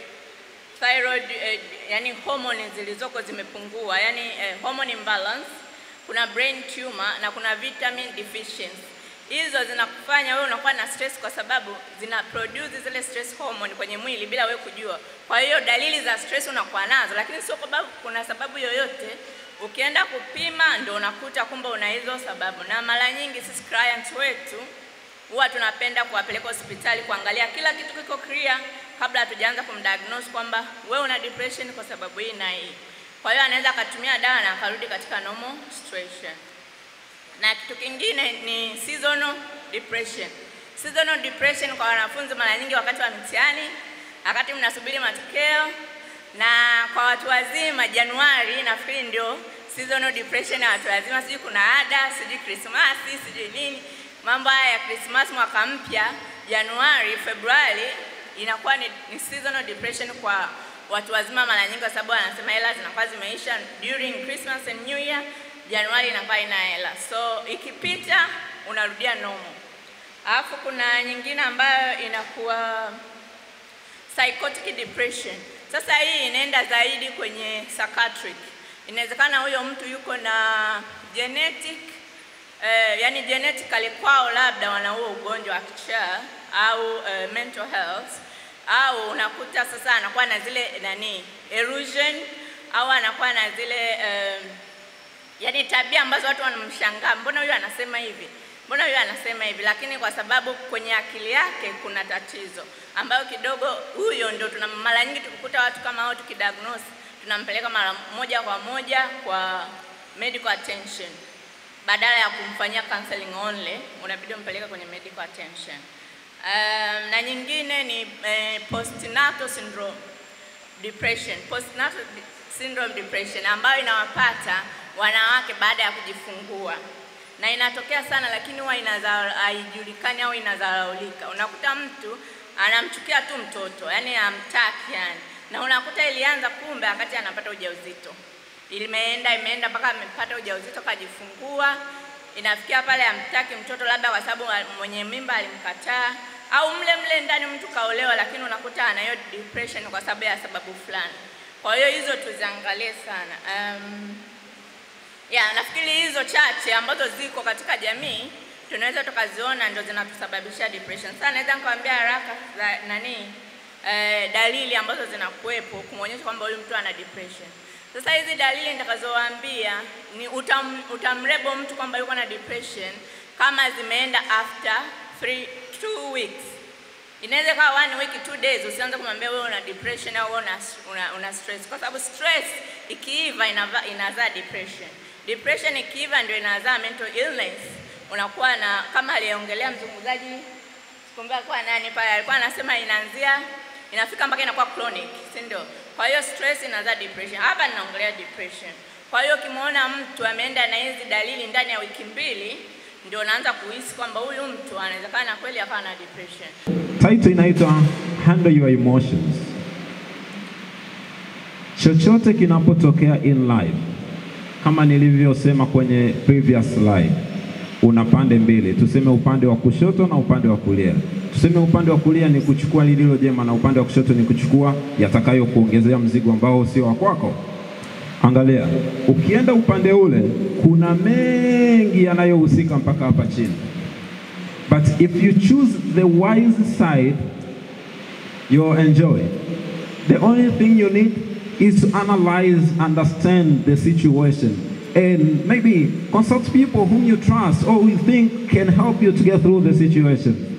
S20: yani hormone zilizoko zimepungua, yani hormone imbalance, kuna brain tumor na kuna vitamin deficiency. Hizo zinakufanya wewe unakuwa na stress kwa sababu zina produce zile stress hormone kwenye mwili bila wewe kujua. Kwa hiyo dalili za stress unakuwa nazo, lakini sio kwa sababu kuna sababu yoyote. Ukienda kupima ndio unakuta kumbe una hizo sababu. Na mara nyingi sisi clients wetu huwa tunapenda kuwapeleka hospitali kuangalia kila kitu kiko clear kabla hatujaanza kumdiagnose kwamba wewe una depression kwa sababu hii na hii. Kwa hiyo anaweza akatumia dawa na akarudi katika normal situation. Na kitu kingine ni seasonal depression. Seasonal depression kwa wanafunzi mara nyingi wakati wa mitihani, wakati mnasubiri matokeo, na kwa watu wazima Januari nafikiri ndio seasonal depression ya watu wazima, sijui kuna ada, sijui Christmas, sijui nini. Mambo haya ya Christmas, mwaka mpya, Januari, Februari inakuwa ni seasonal depression kwa watu wazima mara nyingi, kwa sababu wanasema hela zinakuwa zimeisha during Christmas and New Year. Januari inakuwa ina hela, so ikipita unarudia normal. Alafu kuna nyingine ambayo inakuwa psychotic depression. Sasa hii inaenda zaidi kwenye psychiatric. Inawezekana huyo mtu yuko na genetic, yani genetically kwao labda wana huo ugonjwa wa kichaa au mental health, au unakuta sasa anakuwa na zile illusion, au anakuwa na zile yani tabia ambazo watu wanamshangaa, mbona huyu anasema hivi, mbona huyu anasema hivi, lakini kwa sababu kwenye akili yake kuna tatizo ambayo kidogo huyo ndio mara nyingi tukikuta watu kama hao tukidiagnose tunampeleka mara moja kwa moja kwa medical attention badala ya kumfanyia counseling only, unabidi umpeleke kwenye medical attention. Na nyingine ni postnatal syndrome depression. Postnatal syndrome depression ambayo inawapata wanawake baada ya kujifungua, na inatokea sana, lakini huwa haijulikani au inadharaulika. Unakuta mtu anamchukia tu mtoto, yani amtaki yani, na unakuta ilianza kumbe wakati anapata ujauzito, imeenda mpaka amepata ujauzito kajifungua, inafikia pale amtaki mtoto, labda kwa sababu mwenye mimba alimkataa, au mle ndani mtu kaolewa, lakini unakuta ana hiyo depression kwa sababu ya sababu fulani. Kwa hiyo hizo tuziangalie sana. Nafikiri hizo chache ambazo ziko katika jamii tunaweza tukaziona ndio zinatusababisha depression. Sasa naweza nikwambia haraka dalili ambazo zinakuwepo kumuonyesha kwamba huyu mtu ana depression. Sasa hizi dalili nitakazowaambia ni utamrebo mtu kwamba yuko na depression kama zimeenda after 2 weeks. Inaweza kuwa 1 week 2 days usianze kumwambia wewe una depression au una stress, kwa sababu stress ikiiva inazaa depression. Depression ikiiva ndio inazaa mental illness. Unakuwa na kama aliongelea mzungumzaji sikumbuka kwa nani pale, alikuwa anasema inafika mpaka inakuwa chronic, si ndio? Kwa hiyo stress inazaa depression. Hapa ninaongelea depression. Kwa hiyo ukimwona mtu ameenda na hizi dalili ndani ya wiki 2, ndio unaanza kuhisi kwamba huyu mtu anawezekana kweli akawa na depression.
S21: Title inaitwa Handle Your Emotions. Chochote kinapotokea in life, kama nilivyosema kwenye previous slide, una pande mbili, tuseme upande wa kushoto na upande wa kulia. Tuseme upande wa kulia ni kuchukua lililo jema na upande wa kushoto ni kuchukua yatakayo kuongezea mzigo ambao sio wa kwako. Angalia, ukienda upande ule kuna mengi yanayohusika mpaka hapa chini. But if you choose the wise side, you'll enjoy. The only thing you need is to analyze, understand the situation, and maybe consult people whom you trust or you think can help you to get through the situation.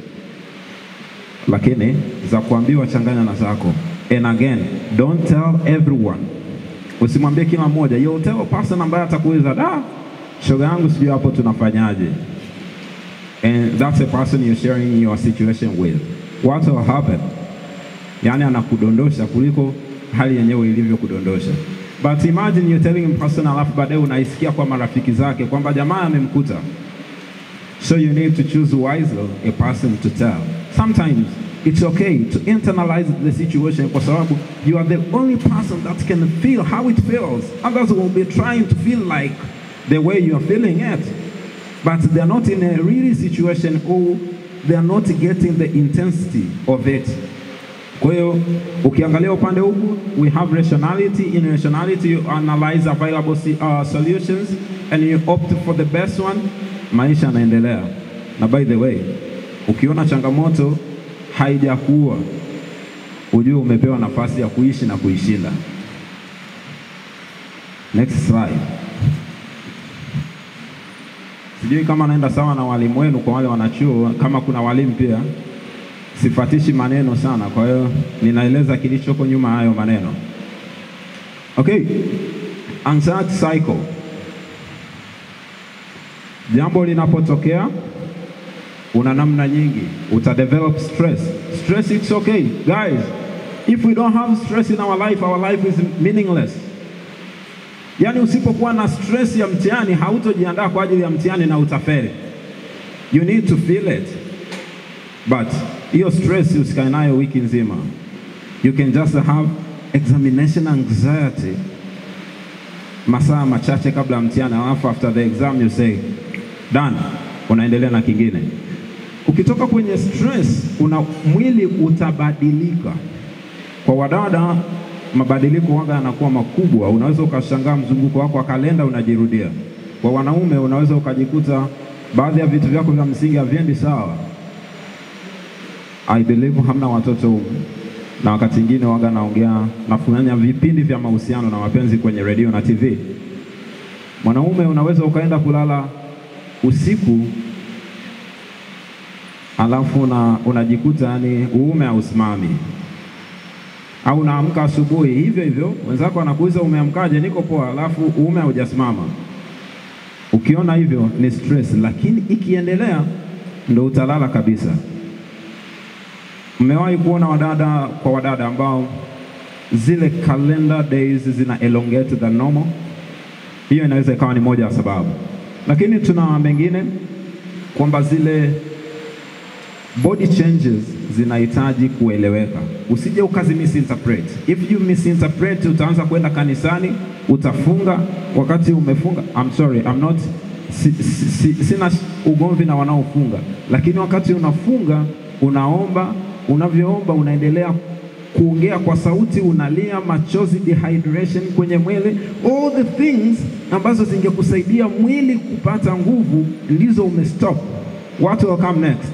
S21: Lakini za kuambiwa changanya na zako. And again, don't tell everyone. Usimwambie kila mmoja. You'll tell a person ambaye atakuuliza, shoga yangu sijui hapo tunafanyaje. And that's a person you're sharing your situation with. What will happen? Yani anakudondosha kuliko hali yenyewe ilivyo kudondosha. But imagine you're telling him person alafu baadaye unaisikia kwa marafiki zake kwamba jamaa amemkuta. So you need to choose wisely a person to tell. Sometimes it's okay to internalize the situation kwa sababu you are the only person that can feel how it feels. Others will be trying to feel like the way you are feeling it. But they are not in a real situation or they are not getting the intensity of it. Kwa hiyo ukiangalia upande huu, we have rationality. In rationality you analyze available solutions and you opt for the best one. Maisha yanaendelea. Na by the way, ukiona changamoto haijakuwa, ujue umepewa nafasi ya kuishi na kuishinda. Next slide. Sijui kama naenda sawa na walimu wenu kwa wale wanachuo, kama kuna walimu pia. Sifatishi maneno sana, kwa hiyo ninaeleza kilichoko nyuma hayo maneno. Okay. Anxiety cycle. Jambo linapotokea una namna nyingi, utadevelop stress. Stress, it's okay. Guys, if we don't have stress in our life is meaningless. Yani usipokuwa na stress ya mtihani, hautojiandaa kwa ajili ya mtihani na utafeli. You need to feel it. But hiyo stress usikae nayo wiki nzima. You can just have examination anxiety masaa machache kabla mtihani, alafu after the exam you say done, unaendelea na kingine. Ukitoka kwenye stress, mwili utabadilika. Kwa wadada mabadiliko waga yanakuwa makubwa. Unaweza ukashangaa mzunguko wako wa kalenda unajirudia. Kwa wanaume unaweza ukajikuta baadhi ya vitu vyako vya msingi haviendi sawa. I believe hamna watoto na wakati mwingine waga naongea nafanya vipindi vya mahusiano na mapenzi kwenye radio na TV. Mwanaume unaweza ukaenda kulala usiku alafu unajikuta yani uume hausimami. Au unaamka asubuhi hivyo hivyo, wenzako anakuuliza umeamkaje, niko poa, alafu uume haujasimama. Ukiona hivyo ni stress, lakini ikiendelea ndo utalala kabisa. Mmewahi kuona wadada ambao zile calendar days zina elongate than normal? Hiyo inaweza ikawa ni moja ya sababu. Lakini tuna mengine kwamba zile body changes zinahitaji kueleweka. Usije ukazi misinterpret. If you misinterpret, utaanza kwenda kanisani, utafunga wakati umefunga. I'm sorry, I'm not sina ugomvi na wanaofunga. Lakini wakati unafunga, unaomba, unavyoomba unaendelea kuongea kwa sauti, unalia, machozi, dehydration kwenye mwili, all the things ambazo zingekusaidia mwili kupata nguvu ndizo umestop. What will come next?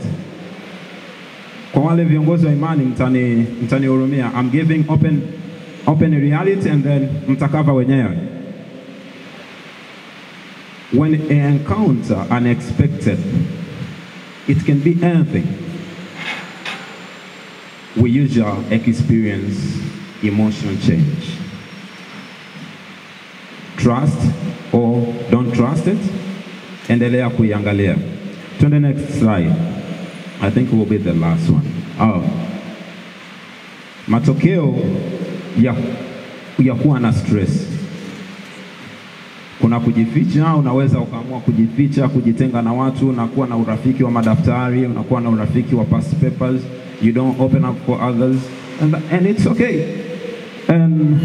S21: Kwa wale viongozi wa imani mtanihurumia. I'm giving open reality and then mtakava wenyewe. When an encounter unexpected, it can be anything. We usually experience emotional change. Trust or don't trust it. Endelea kuiangalia. To the next slide. I think it will be the last one. Matokeo ya kuwa na stress. Kuna kujificha, unaweza ukaamua kujificha, kujitenga na watu, unakuwa na urafiki wa madaftari, unakuwa na urafiki wa past papers, you don't open up for others, and it's okay. And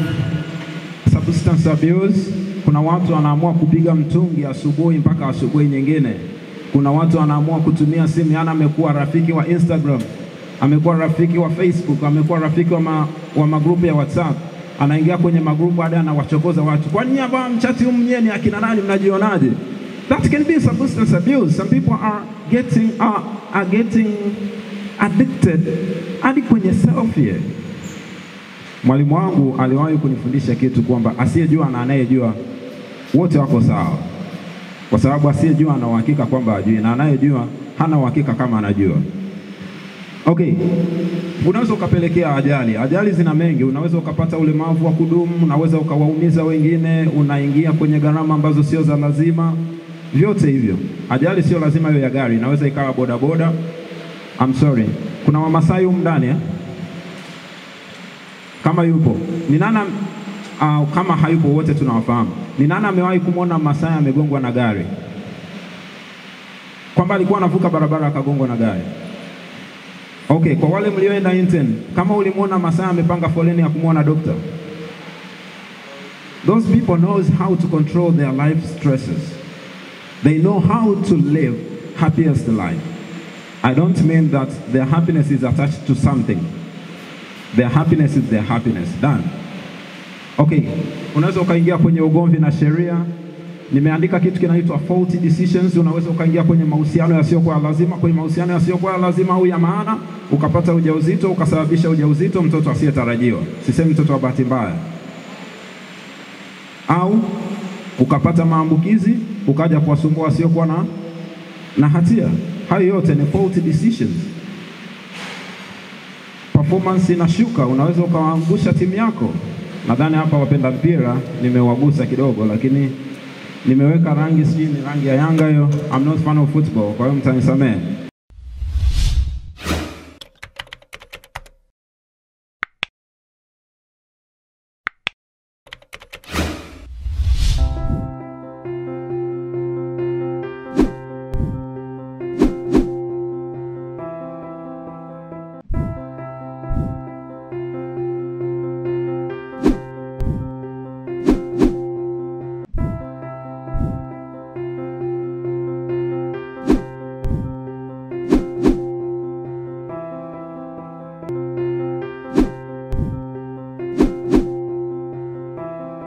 S21: substance abuse, kuna watu wanaamua kupiga mtungi asubuhi mpaka asubuhi nyingine. Kuna watu wanaamua kutumia simu, yana amekuwa rafiki wa Instagram amekuwa rafiki wa Facebook, amekuwa rafiki wa magrupu ya WhatsApp, anaingia kwenye magrupu hadi anawachokoza watu. Kwa nini hapa mchati huyu mnyeni akina nani mnajionaje? That can be substance abuse. Some people are getting addicted hadi kwenye selfie. Mwalimu wangu aliwahi kunifundisha kitu kwamba asiyejua na anayejua wote wako sawa. Kwa sababu asiyejua ana uhakika kwamba ajui na anayejua hana uhakika kama anajua. Okay. Unaweza ukapelekea ajali. Ajali zina mengi. Unaweza ukapata ulemavu wa kudumu, unaweza ukawaumiza wengine, unaingia kwenye gharama ambazo sio za lazima. Vyote hivyo. Ajali sio lazima iwe ya gari, inaweza ikawa bodaboda. I'm sorry. Kuna Wamasai humu ndani eh? Kama yupo. Ni nani kama hayupo wote tunawafahamu. Ni nani amewahi kumwona Masai amegongwa na gari? Kwamba alikuwa anavuka barabara akagongwa na gari. Okay, kwa wale mlioenda intern, kama ulimuona Masai amepanga foleni ya kumwona dokta. Those people knows how to control their life stresses. They know how to live happiest life. I don't mean that their happiness is attached to something. Their happiness is their happiness. Done. Okay, unaweza ukaingia kwenye ugomvi na sheria. Nimeandika kitu kinaitwa faulty decisions. Unaweza ukaingia kwenye mahusiano yasiyokuwa lazima, kwenye mahusiano yasiyokuwa lazima au ya maana, ukapata ujauzito, ukasababisha ujauzito mtoto asiyetarajiwa. Sisemi mtoto wa bahati mbaya. Au ukapata maambukizi, ukaja kuwasumbua wasiokuwa na hatia. Hayo yote ni faulty decisions. Performance inashuka, unaweza ukawaangusha timu yako. Nadhani hapa wapenda mpira nimewagusa kidogo, lakini nimeweka rangi, sijui ni rangi ya Yanga hiyo. I'm not fan of football, kwa hiyo mtanisamehe.